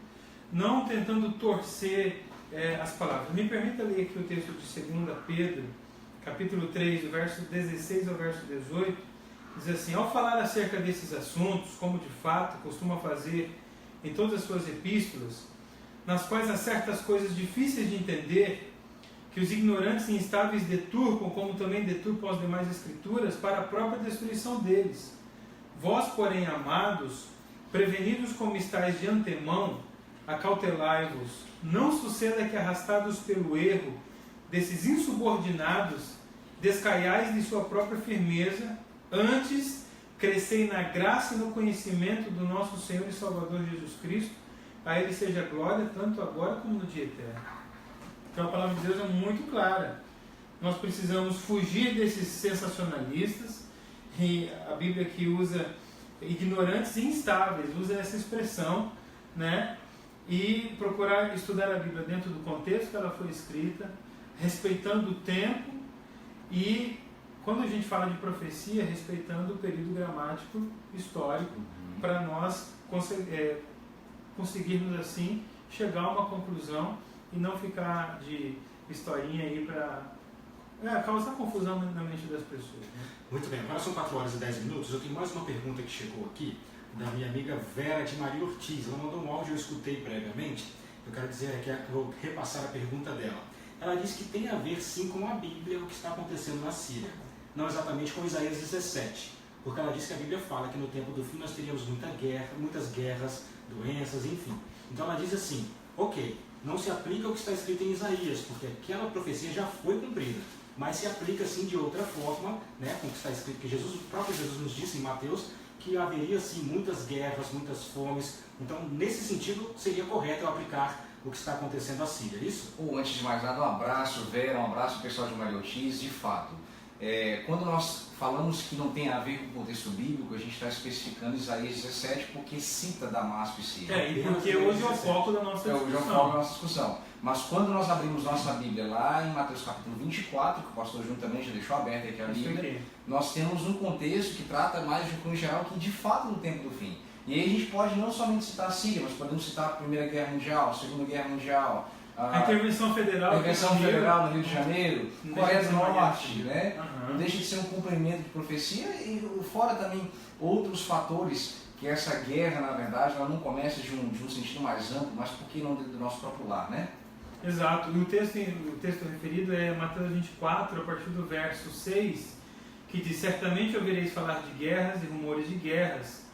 S3: não tentando torcer as palavras. Me permita ler aqui o texto de 2 Pedro, capítulo 3, do verso 16 ao verso 18, diz assim: ao falar acerca desses assuntos, como de fato costuma fazer em todas as suas epístolas, nas quais há certas coisas difíceis de entender, que os ignorantes e instáveis deturpam, como também deturpam as demais escrituras, para a própria destruição deles. Vós, porém, amados, prevenidos como estáis de antemão, acautelai-vos, não suceda que, arrastados pelo erro desses insubordinados, descaiais de sua própria firmeza, antes crescei na graça e no conhecimento do nosso Senhor e Salvador Jesus Cristo, a Ele seja glória, tanto agora como no dia eterno. Então a palavra de Deus é muito clara. Nós precisamos fugir desses sensacionalistas, e a Bíblia aqui usa ignorantes e instáveis, usa essa expressão, né? E procurar estudar a Bíblia dentro do contexto que ela foi escrita, respeitando o tempo e, quando a gente fala de profecia, respeitando o período gramático histórico, para nós conseguirmos assim chegar a uma conclusão e não ficar de historinha aí para causar confusão na mente das pessoas, né?
S1: Muito bem, agora são 4 horas e 10 minutos. Eu tenho mais uma pergunta que chegou aqui, da minha amiga Vera de Maria Ortiz. Ela mandou um áudio, eu escutei previamente. Eu quero dizer que eu vou repassar a pergunta dela. Ela disse que tem a ver sim com a Bíblia, o que está acontecendo na Síria. Não exatamente com Isaías 17, porque ela disse que a Bíblia fala que no tempo do fim nós teríamos muitas guerras, doenças, enfim. Então ela diz assim: ok, não se aplica o que está escrito em Isaías, porque aquela profecia já foi cumprida, mas se aplica sim de outra forma, né, com o que está escrito, que o próprio Jesus nos disse em Mateus, que haveria sim muitas guerras, muitas fomes. Então, nesse sentido, seria correto eu aplicar o que está acontecendo na Síria, é isso?
S2: Antes de mais nada, um abraço, Vera, um abraço pessoal de Maria Ortiz. De fato, quando nós falamos que não tem a ver com o contexto bíblico, a gente está especificando Isaías 17 porque cita Damasco e Síria.
S3: E porque hoje é o foco da nossa discussão.
S2: Hoje é o foco da nossa discussão. Mas quando nós abrimos nossa Bíblia lá em Mateus capítulo 24, que o pastor Júnior também já deixou aberta aqui a Bíblia, nós temos um contexto que trata mais de um cunho geral que de fato no tempo do fim. E aí a gente pode não somente citar a Síria, mas podemos citar a Primeira Guerra Mundial, a Segunda Guerra Mundial,
S3: a intervenção federal
S2: no Rio de Janeiro, Coreia do Norte, né? Não deixa de ser um cumprimento de profecia, e fora também outros fatores, que essa guerra, na verdade, ela não começa de um sentido mais amplo, mas porque não do nosso próprio lar, né?
S3: Exato. E o texto referido é Mateus 24, a partir do verso 6, que diz: certamente ouvireis falar de guerras e rumores de guerras.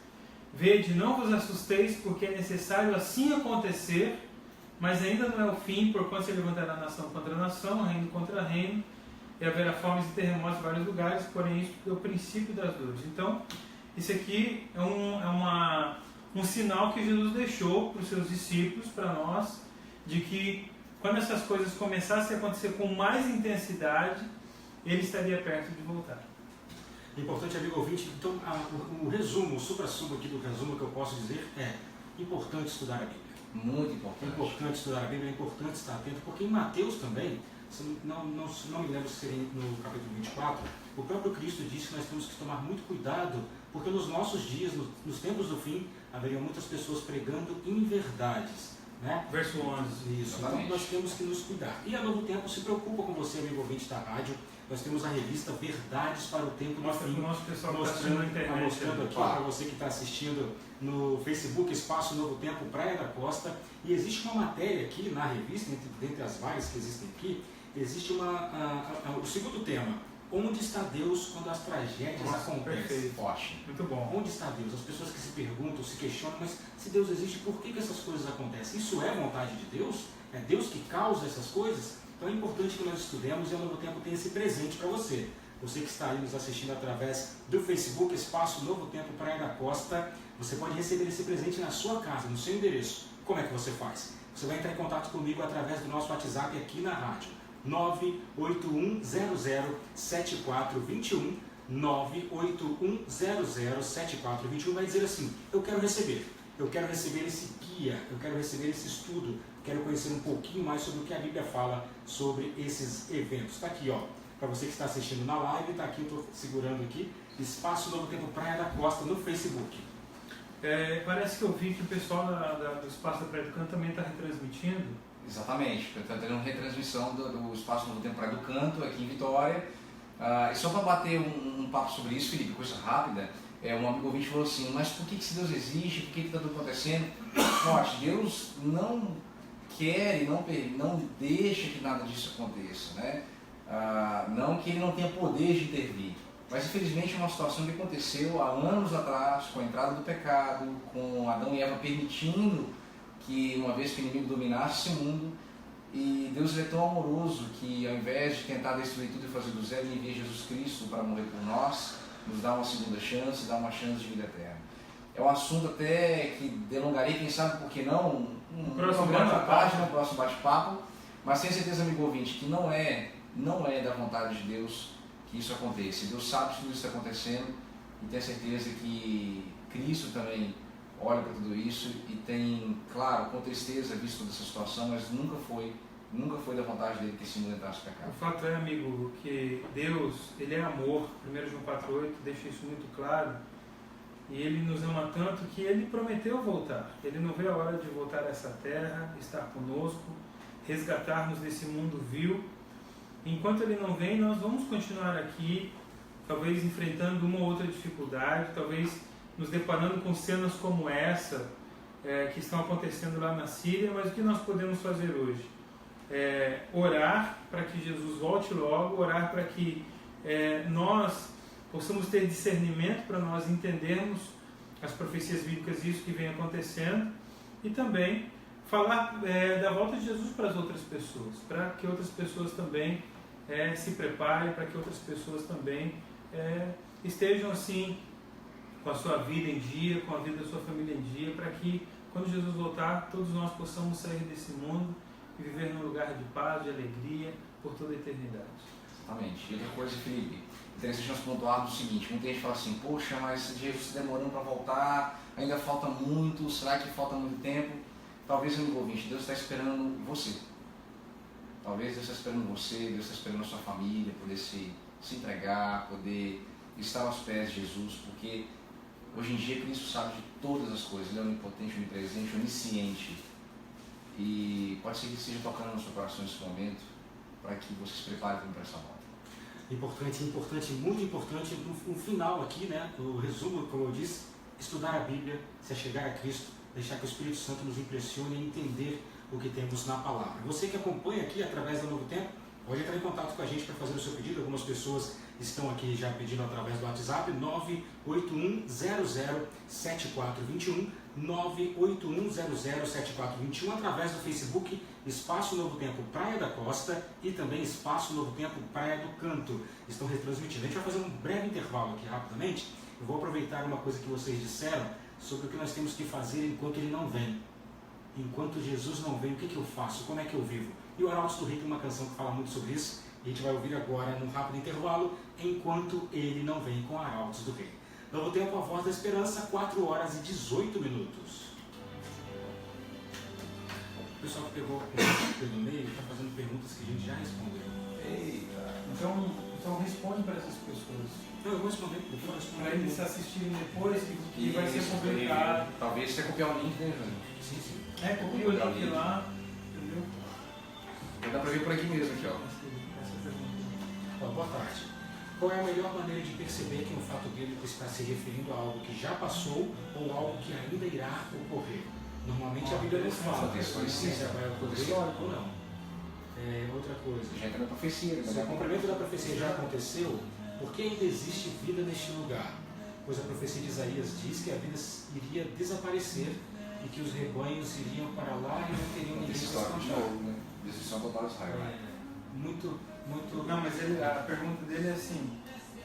S3: Vede, não vos assusteis, porque é necessário assim acontecer, mas ainda não é o fim, porquanto se levantará nação contra nação, reino contra reino, e haverá fomes e terremotos em vários lugares, porém isso é o princípio das dores. Então, isso aqui é um sinal que Jesus deixou para os seus discípulos, para nós, de que quando essas coisas começassem a acontecer com mais intensidade, ele estaria perto de voltar.
S1: Importante, amigo ouvinte, então o resumo, o supra-sumo aqui do resumo que eu posso dizer é: importante estudar a Bíblia.
S2: Muito importante.
S1: É importante estudar a Bíblia, é importante estar atento, porque em Mateus também, não me lembro se seria no capítulo 24, o próprio Cristo disse que nós temos que tomar muito cuidado, porque nos nossos dias, nos tempos do fim, haveriam muitas pessoas pregando inverdades, né?
S3: Verso 11.
S1: Isso, então nós temos que nos cuidar. E a Novo Tempo se preocupa com você, amigo ouvinte da rádio. Nós temos a revista Verdades para o Tempo do Fim.
S3: Nosso pessoal mostrando na internet.
S1: Mostrando aqui para você que está assistindo no Facebook, Espaço Novo Tempo, Praia da Costa. E existe uma matéria aqui na revista, dentre as várias que existem aqui, existe o segundo tema. Onde está Deus quando as tragédias acontecem?
S3: Perfeito.
S2: Forte.
S3: Muito bom.
S1: Onde está Deus? As pessoas que se perguntam, se questionam, mas se Deus existe, por que essas coisas acontecem? Isso é vontade de Deus? É Deus que causa essas coisas? Então é importante que nós estudemos e ao Novo Tempo tem esse presente para você. Você que está aí nos assistindo através do Facebook, Espaço Novo Tempo Praia da Costa, você pode receber esse presente na sua casa, no seu endereço. Como é que você faz? Você vai entrar em contato comigo através do nosso WhatsApp aqui na rádio. 981007421, 981007421, vai dizer assim: eu quero receber esse guia, eu quero receber esse estudo, quero conhecer um pouquinho mais sobre o que a Bíblia fala sobre esses eventos. Está aqui, ó, para você que está assistindo na live, está aqui, eu estou segurando aqui, Espaço Novo Tempo Praia da Costa no Facebook.
S3: Parece que eu vi que o pessoal do Espaço da Praia do Canto também está retransmitindo.
S2: Exatamente, está tendo uma retransmissão do Espaço Novo Tempo Praia do Canto, aqui em Vitória. E só para bater um papo sobre isso, Felipe, coisa rápida, um amigo ouvinte falou assim: mas por que se Deus existe? Por que está tudo acontecendo? Note, Deus não quer e não deixa que nada disso aconteça, né? Não que Ele não tenha poder de intervir, mas infelizmente é uma situação que aconteceu há anos atrás, com a entrada do pecado, com Adão e Eva permitindo que uma vez que o inimigo dominasse esse mundo, e Deus é tão amoroso que ao invés de tentar destruir tudo e fazer do zero, Ele envia Jesus Cristo para morrer por nós, nos dá uma segunda chance, dá uma chance de vida eterna. É um assunto até que delongarei, quem sabe por que não,
S3: próximo
S2: bate-papo, mas tenho certeza, amigo ouvinte, que não é da vontade de Deus que isso aconteça. Deus sabe que tudo isso está acontecendo e tenho certeza que Cristo também olha para tudo isso e tem, claro, com tristeza visto toda essa situação, mas nunca foi da vontade dele que esse mundo entrasse em pecado.
S3: O fato é, amigo, que Deus, Ele é amor. 1 João 4,8 deixa isso muito claro. E Ele nos ama tanto que Ele prometeu voltar. Ele não vê a hora de voltar a essa terra, estar conosco, resgatar-nos desse mundo vil. Enquanto Ele não vem, nós vamos continuar aqui, talvez enfrentando uma ou outra dificuldade, talvez nos deparando com cenas como essa, que estão acontecendo lá na Síria, mas o que nós podemos fazer hoje? Orar para que Jesus volte logo, orar para que nós possamos ter discernimento para nós entendermos as profecias bíblicas e isso que vem acontecendo, e também falar da volta de Jesus para as outras pessoas, para que outras pessoas também se preparem, para que outras pessoas também estejam assim com a sua vida em dia, com a vida da sua família em dia, para que quando Jesus voltar, todos nós possamos sair desse mundo e viver num lugar de paz, de alegria, por toda a eternidade.
S2: Exatamente. E outra coisa, Felipe, interessante nós pontuarmos o seguinte: muita gente fala assim: poxa, mas Jesus está demorando para voltar, ainda falta muito, será que falta muito tempo? Talvez, amigo ouvinte, Deus está esperando você. Talvez Deus está esperando você, Deus está esperando a sua família, poder se entregar, poder estar aos pés de Jesus, porque hoje em dia Cristo sabe de todas as coisas, Ele é onipotente, onipresente, onisciente. E pode ser que esteja tocando no seu coração nesse momento, para que você se prepare para essa volta.
S1: Importante, muito importante. No final aqui, né, o resumo, como eu disse, estudar a Bíblia, se achegar a Cristo, deixar que o Espírito Santo nos impressione e entender o que temos na palavra. Você que acompanha aqui através do Novo Tempo, pode entrar em contato com a gente para fazer o seu pedido. Algumas pessoas estão aqui já pedindo através do WhatsApp, 981007421, 981007421, através do Facebook, Espaço Novo Tempo Praia da Costa e também Espaço Novo Tempo Praia do Canto. Estão retransmitindo. A gente vai fazer um breve intervalo aqui rapidamente. Eu vou aproveitar uma coisa que vocês disseram sobre o que nós temos que fazer enquanto Ele não vem. Enquanto Jesus não vem, o que eu faço? Como é que eu vivo? E o Arautos do Rei tem uma canção que fala muito sobre isso, e a gente vai ouvir agora num rápido intervalo, Enquanto Ele Não Vem, com Arautos do Rei. Novo Tempo, a Voz da Esperança, 4 horas e 18 minutos. O pessoal que pegou pelo meio está fazendo perguntas que a gente já respondeu.
S2: Eita!
S3: Então responde para essas pessoas.
S1: Não, eu vou responder.
S3: Para eles assistirem depois, que vai ser publicado.
S2: Talvez você copiar o link, né, Júnior?
S1: Sim, sim.
S3: Copia o link lá, entendeu?
S2: Dá pra ver por aqui mesmo, aqui, ó.
S3: Essa pergunta.
S1: Boa tarde. Qual é a melhor maneira de perceber que um fato bíblico está se referindo a algo que já passou ou algo que ainda irá ocorrer? Normalmente a Bíblia nos fala se vai ocorrer ou não. Outra coisa.
S2: Já entra na profecia.
S1: Se o cumprimento da profecia já aconteceu, por que ainda existe vida neste lugar? Pois a profecia de Isaías diz que a vida iria desaparecer e que os rebanhos iriam para lá e não teriam ninguém para espantar.
S2: Né? Destruição total de Israel.
S1: Muito.
S3: Não, mas a pergunta dele é assim: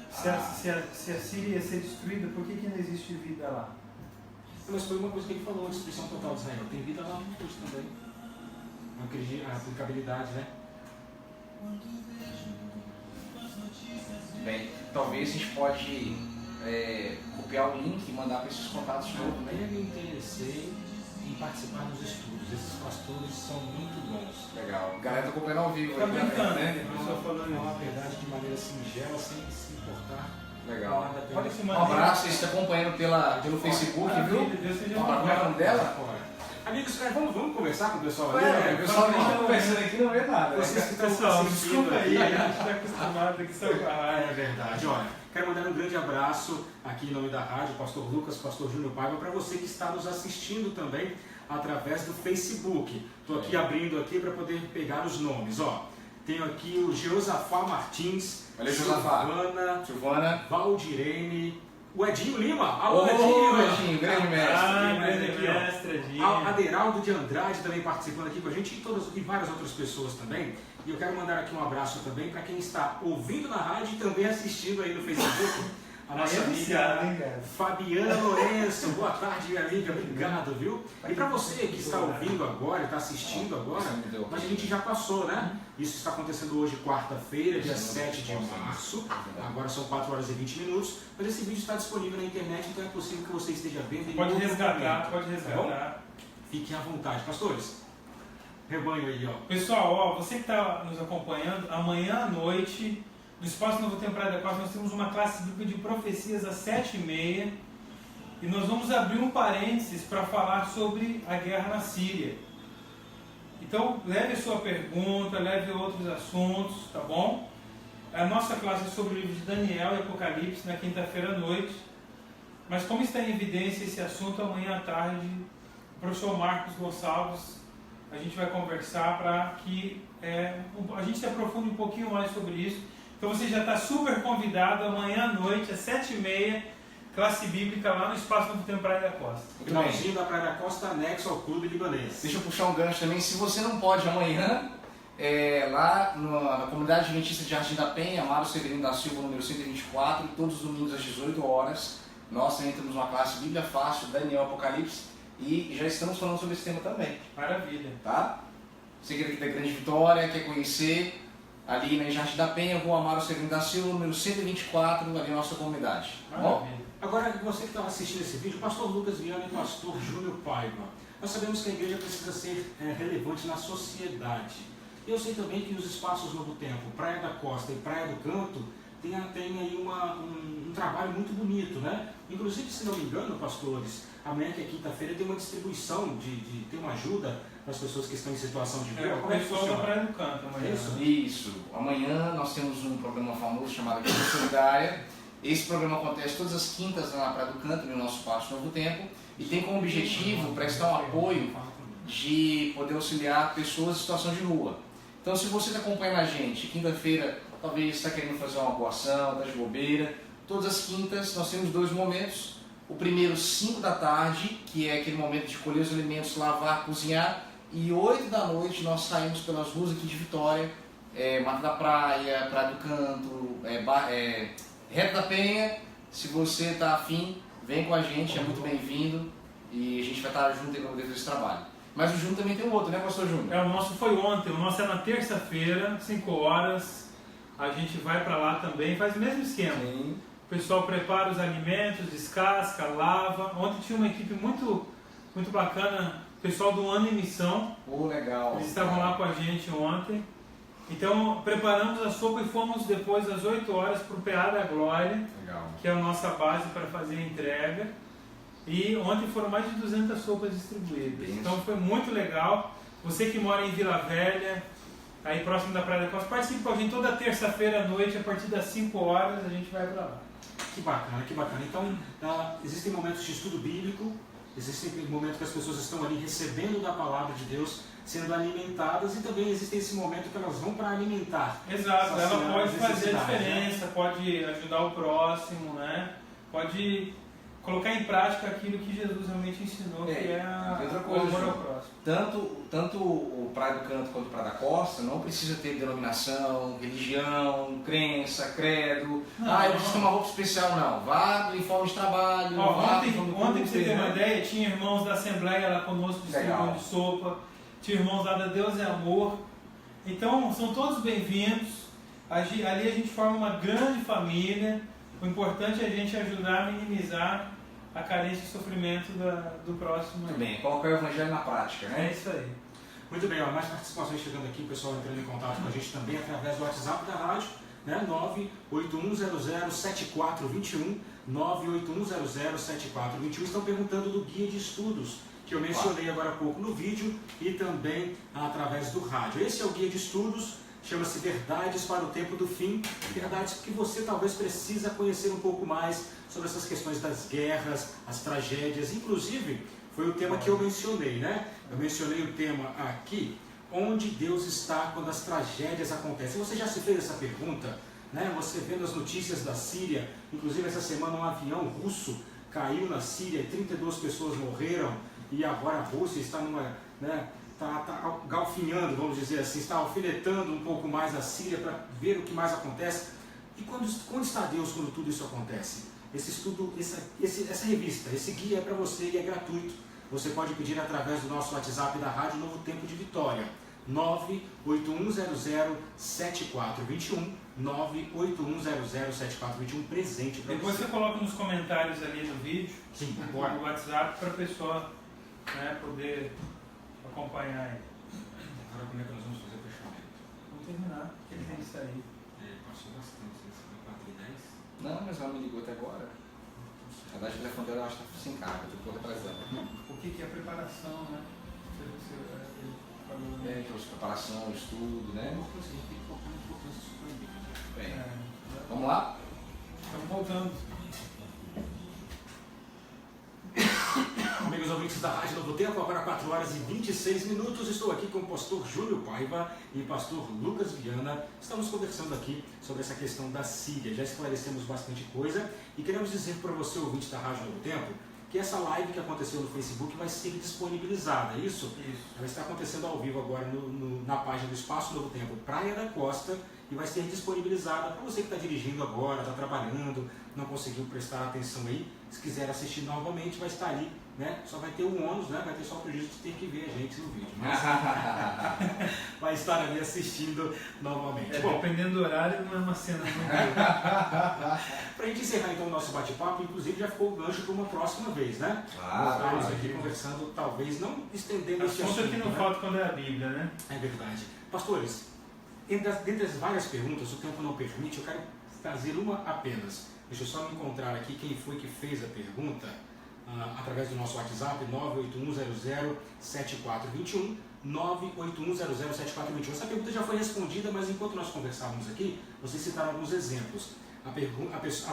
S3: se a Síria ia ser destruída, por que ainda existe vida lá?
S1: Mas foi uma coisa que ele falou, a destruição total de Israel. Tem vida lá hoje também. A aplicabilidade, né?
S2: Bem, talvez a gente pode copiar o link e mandar para esses contatos de novo, né?
S1: Eu me interessei em participar dos estudos. Esses pastores são muito bons.
S2: Legal. A galera tá acompanhando ao vivo.
S3: Tá brincando,
S2: né?
S3: A pessoa falando
S1: Falar a verdade de maneira singela, sem se importar.
S2: Legal.
S3: Olha que
S2: Um
S3: maneiro.
S2: abraço, você está acompanhando pelo Facebook, viu?
S3: Deus seja
S2: Como é o nome dela?
S1: Amigos, vamos conversar com o pessoal ali?
S2: O pessoal que está conversando aqui não vê nada.
S1: Vocês que estão
S3: Pessoal,
S1: assistindo
S3: desculpa aí,
S1: aqui.
S3: a gente está acostumado aqui salvar.
S1: É verdade. Olha, quero mandar um grande abraço aqui em nome da rádio, Pastor Lucas, Pastor Júnior Paiva, para você que está nos assistindo também através do Facebook. Estou aqui abrindo aqui para poder pegar os nomes. Ó, tenho aqui o Josafá Martins,
S2: Valeu, Josafá.
S1: Silvana, Valdirene, o Edinho Lima.
S2: Alô,
S1: Edinho!
S2: Edinho, grande mestre.
S3: Grande mestre, Edinho.
S1: Aderaldo de Andrade também participando aqui com a gente e várias outras pessoas também. E eu quero mandar aqui um abraço também para quem está ouvindo na rádio e também assistindo aí no Facebook. A nossa amiga Fabiana Lourenço. Boa tarde, minha amiga. Obrigado, viu? E para você que está ouvindo agora, está assistindo agora, mas a gente já passou, né? Isso está acontecendo hoje, quarta-feira, dia 7 de março. Agora são 4 horas e 20 minutos. Mas esse vídeo está disponível na internet, então é possível que você esteja vendo.
S3: Pode resgatar, pode resgatar.
S1: Tá, fiquem à vontade, pastores. Rebanho aí, ó.
S3: Pessoal, ó, você que está nos acompanhando, amanhã à noite, no Espaço Novo Tempo Praia da Costa, nós temos uma classe bíblica de profecias às 7h30 e nós vamos abrir um parênteses para falar sobre a guerra na Síria. Então, leve a sua pergunta, leve outros assuntos, tá bom? A nossa classe é sobre o livro de Daniel e Apocalipse na quinta-feira à noite. Mas como está em evidência esse assunto, amanhã à tarde, o professor Marcos Gonçalves, a gente vai conversar para que a gente se aprofunde um pouquinho mais sobre isso. Então você já está super convidado amanhã à noite, às 7h30, classe bíblica lá no Espaço Novo Tempo Praia da Costa.
S1: Finalzinho da Praia da Costa, anexo ao Clube Libanês.
S2: Deixa eu puxar um gancho também. Se você não pode amanhã, lá na comunidade adventista de Jardim da Penha, Amaro Severino da Silva, número 124, todos os domingos às 18 horas, nós também temos uma classe Bíblia Fácil, Daniel Apocalipse, e já estamos falando sobre esse tema também.
S3: Maravilha.
S2: Tá? Você que é aqui da Grande Vitória, quer conhecer, ali na Jardim da Penha, Rua Amaro Severino da Silva, número 124, ali na nossa comunidade. Bom?
S1: Agora, você que estava assistindo esse vídeo, Pastor Lucas Viana e Pastor Júnior Paiva, nós sabemos que a igreja precisa ser relevante na sociedade. Eu sei também que os espaços Novo Tempo, Praia da Costa e Praia do Canto, tem aí um trabalho muito bonito, né? Inclusive, se não me engano, pastores, amanhã que é quinta-feira tem uma distribuição de ter uma ajuda para as pessoas que estão em situação de rua.
S3: Como é que funciona? Praia do Canto amanhã.
S2: Isso. Amanhã nós temos um programa famoso chamado Quinta Solidária. Esse programa acontece todas as quintas na Praia do Canto, no nosso Espaço Novo Tempo, e tem como objetivo prestar um apoio de poder auxiliar pessoas em situação de rua. Então, se você está acompanhando a gente, quinta-feira, talvez está querendo fazer uma boa ação, está de bobeira, todas as quintas nós temos 2 momentos. O primeiro, 5 da tarde, que é aquele momento de colher os alimentos, lavar, cozinhar, e 8 da noite nós saímos pelas ruas aqui de Vitória, Mata da Praia, Praia do Canto, Reto da Penha. Se você está afim, vem com a gente, é muito bem-vindo, e a gente vai estar junto aí para poder fazer esse trabalho. Mas o Júnior também tem um outro, né, pastor Júnior?
S3: O nosso foi ontem, o nosso é na terça-feira, 5 horas. A gente vai para lá também, faz o mesmo esquema.
S2: Sim.
S3: O pessoal prepara os alimentos, descasca, lava. Ontem tinha uma equipe muito, muito bacana, o pessoal do Ano em Missão.
S2: Legal.
S3: Eles estavam lá com a gente ontem. Então, preparamos a sopa e fomos depois às 8 horas para o PA da Glória,
S2: Legal.
S3: que é a nossa base para fazer a entrega. E ontem foram mais de 200 sopas distribuídas.
S2: Isso.
S3: Então foi muito legal. Você que mora em Vila Velha, aí próximo da Praia da Costa, participe com a gente toda terça-feira à noite, a partir das 5 horas, a gente vai para lá.
S1: Que bacana, que bacana. Então, existem momentos de estudo bíblico, existem momentos que as pessoas estão ali recebendo da palavra de Deus, sendo alimentadas, e também existe esse momento que elas vão para alimentar.
S3: Exato, ela pode fazer a
S1: necessidade,
S3: diferença, pode ajudar o próximo, né? Pode colocar em prática aquilo que Jesus realmente ensinou, que é o amor ao próximo.
S2: Tanto o Praia do Canto quanto o Praia da Costa não precisa ter denominação, religião, crença, credo. Eu preciso ter uma roupa especial, não. Vá do uniforme de trabalho.
S3: Ontem, pra você ter uma ideia, tinha irmãos da Assembleia lá conosco, distribuindo sopa, tinha irmãos lá da Deus é Amor. Então, são todos bem-vindos. Ali a gente forma uma grande família. O importante é a gente ajudar a minimizar a carência e sofrimento do próximo.
S2: Muito bem, colocar o evangelho na prática, né?
S3: É isso aí.
S1: Muito bem, mais participações chegando aqui, o pessoal entrando em contato com a gente também através do WhatsApp da rádio, né? 981007421, 981007421. Estão perguntando do guia de estudos, que eu mencionei agora há pouco no vídeo e também através do rádio. Esse é o guia de estudos, chama-se Verdades para o Tempo do Fim. Verdades que você talvez precisa conhecer um pouco mais sobre essas questões das guerras, as tragédias. Inclusive, foi o tema que eu mencionei, né? Eu mencionei o tema aqui, onde Deus está quando as tragédias acontecem. Você já se fez essa pergunta? Né? Você vendo as notícias da Síria, inclusive essa semana um avião russo caiu na Síria e 32 pessoas morreram, e agora a Rússia está está galfinhando, vamos dizer assim, está alfinetando um pouco mais a Síria para ver o que mais acontece. E quando está Deus quando tudo isso acontece? Esse estudo, essa revista, esse guia é para você e é gratuito. Você pode pedir através do nosso WhatsApp da Rádio Novo Tempo de Vitória, 981007421, 981007421, presente para você.
S3: Depois você coloca nos comentários ali no vídeo,
S1: no
S3: WhatsApp, para a pessoa, né, poder acompanhar aí.
S1: Agora como é que nós vamos fazer o fechamento?
S3: Vamos terminar, porque ele tem que sair.
S1: Passou bastante, 4h10.
S2: Não, mas ela me ligou até agora. A verdade, o telefone dela está sem carga, eu estou retrasando.
S3: O que é a preparação, né?
S2: Preparação, estudo, né? Bem,
S3: É.
S2: vamos lá?
S3: Estamos voltando.
S1: Amigos ouvintes da Rádio Novo Tempo, agora 4h26. Estou aqui com o pastor Júlio Paiva e o pastor Lucas Viana. Estamos conversando aqui sobre essa questão da Síria. Já esclarecemos bastante coisa e queremos dizer para você, ouvinte da Rádio Novo Tempo, que essa live que aconteceu no Facebook vai ser disponibilizada, é isso?
S3: Isso.
S1: Ela está acontecendo ao vivo agora na página do Espaço Novo Tempo Praia da Costa, e vai ser disponibilizada para você que está dirigindo agora, está trabalhando, não conseguiu prestar atenção aí. Se quiser assistir novamente, vai estar ali, né? Só vai ter o ônus, né? Vai ter só o prejuízo de ter que ver a gente no vídeo, mas vai estar ali assistindo novamente. Bom,
S3: dependendo do horário, não é uma cena muito
S1: para a gente encerrar então o nosso bate-papo, inclusive já ficou o gancho para uma próxima vez, né?
S2: Claro.
S1: Estamos aqui conversando, talvez não estendendo esse
S3: assunto
S1: assunto,
S3: que não
S1: né?
S3: falta quando é a Bíblia, né?
S1: É verdade. Pastores, dentre as várias perguntas, o tempo não permite, eu quero trazer uma apenas. Deixa eu só me encontrar aqui quem foi que fez a pergunta através do nosso WhatsApp, 981007421, 981007421. Essa pergunta já foi respondida, mas enquanto nós conversávamos aqui, vocês citaram alguns exemplos. A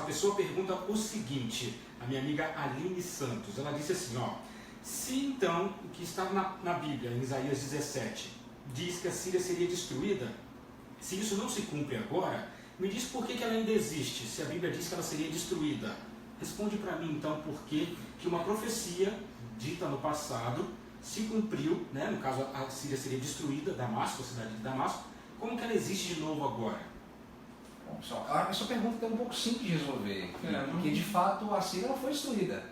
S1: pessoa pergunta o seguinte, a minha amiga Aline Santos, ela disse assim, se então o que está na Bíblia, em Isaías 17, diz que a Síria seria destruída, se isso não se cumpre agora, me diz por que ela ainda existe, se a Bíblia diz que ela seria destruída. Responde para mim então por que uma profecia dita no passado se cumpriu, né? No caso a Síria seria destruída, Damasco, a cidade de Damasco, como que ela existe de novo agora?
S2: Bom, pessoal, a sua pergunta é um pouco simples de resolver, porque de fato a Síria não foi destruída.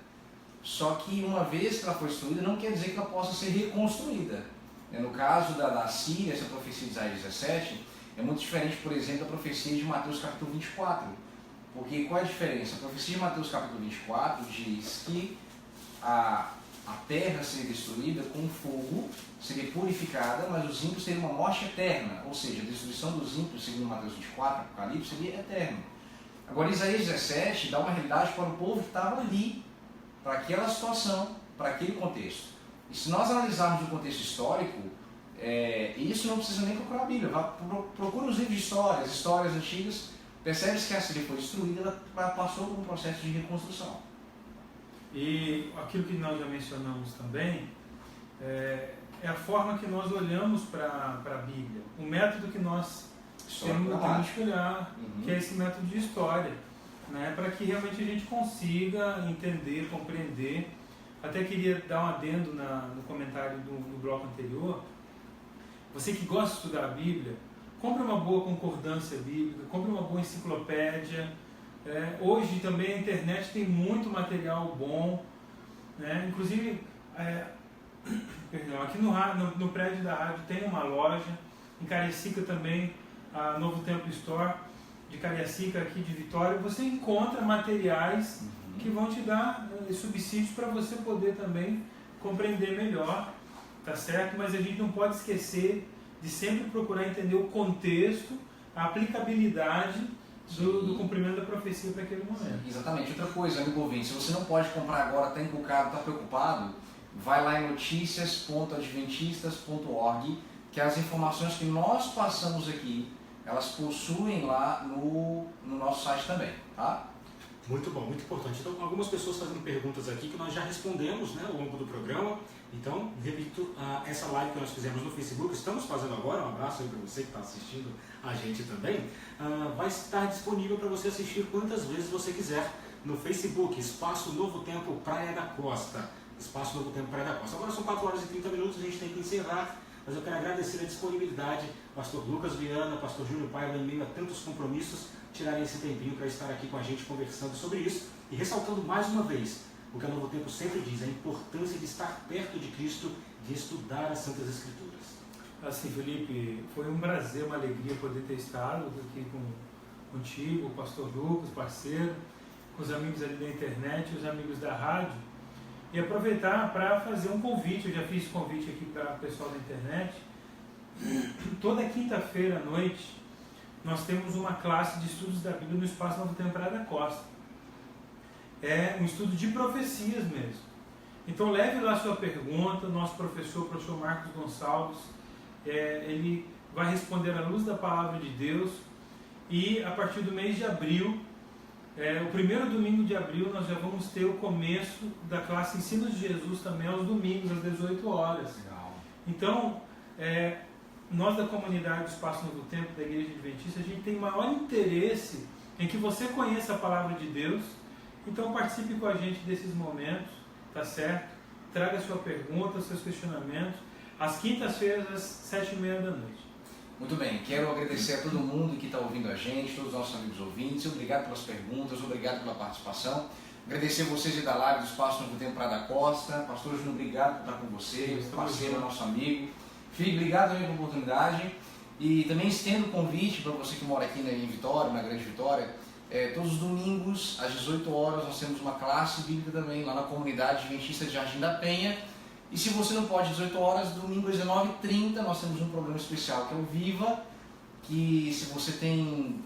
S2: Só que uma vez que ela foi destruída, não quer dizer que ela possa ser reconstruída. No caso da Síria, essa profecia de Isaías 17, é muito diferente, por exemplo, da profecia de Mateus capítulo 24. Porque qual é a diferença? A profecia de Mateus capítulo 24 diz que a terra seria destruída com fogo, seria purificada, mas os ímpios teriam uma morte eterna. Ou seja, a destruição dos ímpios, segundo Mateus 24, Apocalipse, seria eterna. Agora Isaías 17 dá uma realidade para o povo que estava ali. para aquela situação, para aquele contexto. E se nós analisarmos o contexto histórico, isso não precisa nem procurar a Bíblia. Procura os livros de histórias antigas, percebe-se que a Síria foi destruída, ela passou por um processo de reconstrução.
S3: E aquilo que nós já mencionamos também é a forma que nós olhamos para a Bíblia, o método que nós temos que olhar, que é esse método de história, né, para que realmente a gente consiga entender, compreender. Até queria dar um adendo no comentário do bloco anterior. Você que gosta de estudar a Bíblia, compre uma boa concordância bíblica, compre uma boa enciclopédia. Hoje também a internet tem muito material bom, né? Inclusive, aqui no prédio da rádio tem uma loja, em Cariacica também, a Novo Tempo Store de Cariacica, aqui de Vitória. Você encontra materiais que vão te dar subsídios para você poder também compreender melhor, tá certo? Mas a gente não pode esquecer de sempre procurar entender o contexto, a aplicabilidade do cumprimento da profecia para aquele momento.
S2: Sim, exatamente. Outra coisa, amigo ouvinte, se você não pode comprar agora, está encucado, está preocupado, vai lá em noticias.adventistas.org, que as informações que nós passamos aqui, elas possuem lá no nosso site também, tá?
S1: Muito bom, muito importante. Então, algumas pessoas fazendo perguntas aqui que nós já respondemos, né, ao longo do programa. Então, repito, essa live que nós fizemos no Facebook, estamos fazendo agora, um abraço aí para você que está assistindo a gente também, vai estar disponível para você assistir quantas vezes você quiser no Facebook, Espaço Novo Tempo Praia da Costa. Espaço Novo Tempo Praia da Costa. Agora são 4 horas e 30 minutos, a gente tem que encerrar, mas eu quero agradecer a disponibilidade, pastor Lucas Viana, pastor Júnior Paiva, em meio a tantos compromissos, tirarem esse tempinho para estar aqui com a gente conversando sobre isso e ressaltando mais uma vez o que a Novo Tempo sempre diz, a importância de estar perto de Cristo, de estudar as Santas Escrituras.
S3: Assim, Felipe, foi um prazer, uma alegria poder ter estado aqui contigo, o pastor Lucas, parceiro, com os amigos ali da internet, os amigos da rádio, e aproveitar para fazer um convite. Eu já fiz convite aqui para o pessoal da internet. Toda quinta-feira à noite nós temos uma classe de estudos da Bíblia no Espaço Novo Tempo Praia da Costa. É um estudo de profecias mesmo. Então leve lá a sua pergunta, nosso professor Marcos Gonçalves, ele vai responder à luz da Palavra de Deus. E a partir do mês de abril, o primeiro domingo de abril, nós já vamos ter o começo da classe Ensino de Jesus também aos domingos, às 18 horas.
S2: Legal.
S3: Então, nós da comunidade do Espaço Novo Tempo, da Igreja Adventista, a gente tem maior interesse em que você conheça a Palavra de Deus. Então participe com a gente desses momentos, tá certo? Traga sua pergunta, seus questionamentos, às quintas-feiras, às 7h30 da noite.
S2: Muito bem, quero agradecer a todo mundo que está ouvindo a gente, todos os nossos amigos ouvintes, obrigado pelas perguntas, obrigado pela participação. Agradecer vocês da live do Espaço Novo Tempo Praia da Costa. Pastor Júnior, obrigado por estar com você, parceiro, nosso amigo. Felipe, obrigado também pela oportunidade. E também estendo o convite para você que mora aqui em Vitória, na Grande Vitória. Todos os domingos, às 18 horas, nós temos uma classe bíblica também lá na comunidade adventista de Jardim da Penha. E se você não pode, 18 horas, domingo às 19h30, nós temos um programa especial que é o Viva, que se você tem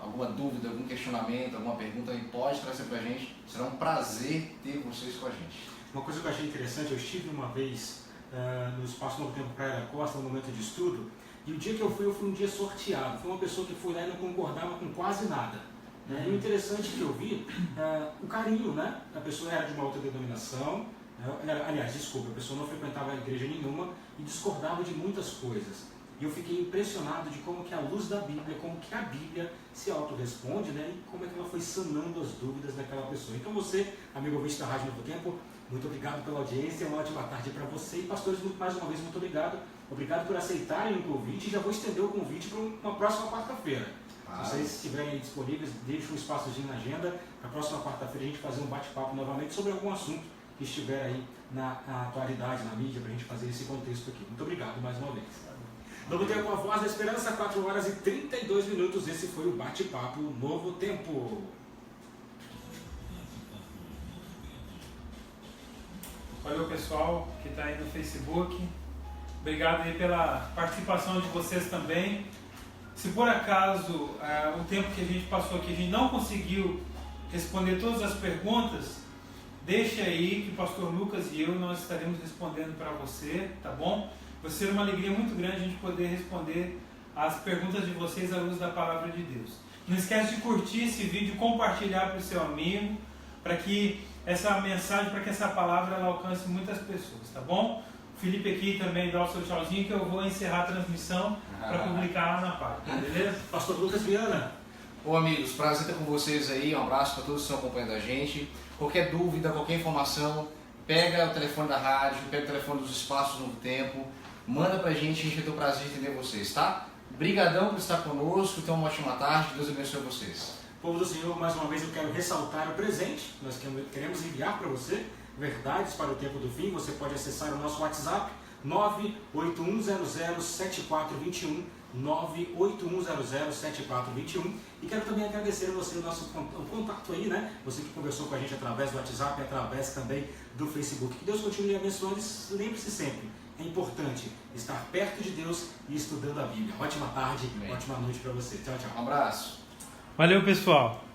S2: alguma dúvida, algum questionamento, alguma pergunta, pode trazer para a gente. Será um prazer ter vocês com a gente.
S1: Uma coisa que eu achei interessante, eu estive uma vez no Espaço Novo Tempo Praia da Costa, no momento de estudo, e o dia que eu fui um dia sorteado. Foi uma pessoa que foi lá e não concordava com quase nada. E o interessante que eu vi, o carinho, né? A pessoa era de uma outra denominação, aliás, desculpa, a pessoa não frequentava a igreja nenhuma e discordava de muitas coisas. E eu fiquei impressionado de como que a luz da Bíblia, como que a Bíblia se autorresponde, né? E como é que ela foi sanando as dúvidas daquela pessoa. Então você, amigo ouvinte da Rádio Novo Tempo, muito obrigado pela audiência, uma ótima tarde para você. E pastores, mais uma vez, muito obrigado. Obrigado por aceitarem o convite e já vou estender o convite para uma próxima quarta-feira. Se vocês estiverem disponíveis, deixem um espaçozinho na agenda. Na próxima quarta-feira a gente fazer um bate-papo novamente sobre algum assunto que estiver aí na atualidade, na mídia, para a gente fazer esse contexto aqui. Muito obrigado mais uma vez. Novo Tempo, a Voz da Esperança, 4 horas e 32 minutos. Esse foi o bate-papo Novo Tempo.
S3: Valeu, pessoal que está aí no Facebook. Obrigado aí pela participação de vocês também. Se por acaso o tempo que a gente passou aqui, a gente não conseguiu responder todas as perguntas, deixe aí que o pastor Lucas e eu, nós estaremos respondendo para você, tá bom? Vai ser uma alegria muito grande a gente poder responder as perguntas de vocês à luz da palavra de Deus. Não esquece de curtir esse vídeo, compartilhar para o seu amigo, para que essa mensagem, para que essa palavra ela alcance muitas pessoas, tá bom? O Felipe aqui também dá o seu tchauzinho, que eu vou encerrar a transmissão para publicar lá na página, beleza?
S1: Pastor Lucas Viana.
S2: Bom, amigos, prazer estar com vocês aí. Um abraço para todos que estão acompanhando a gente. Qualquer dúvida, qualquer informação, pega o telefone da rádio, pega o telefone dos Espaços Novo Tempo, manda pra gente, a gente vai ter o prazer de entender vocês, tá? Obrigadão por estar conosco, tenham uma ótima tarde, que Deus abençoe vocês.
S1: Povo do Senhor, mais uma vez eu quero ressaltar o presente. Nós queremos enviar para você verdades para o tempo do fim. Você pode acessar o nosso WhatsApp 981007421, 981007421. E quero também agradecer a você o contato aí, né? Você que conversou com a gente através do WhatsApp e através também do Facebook. Que Deus continue abençoando. Lembre-se sempre, é importante estar perto de Deus e estudando a Bíblia. Ótima tarde, ótima noite para você. Tchau, tchau.
S2: Um abraço.
S3: Valeu, pessoal!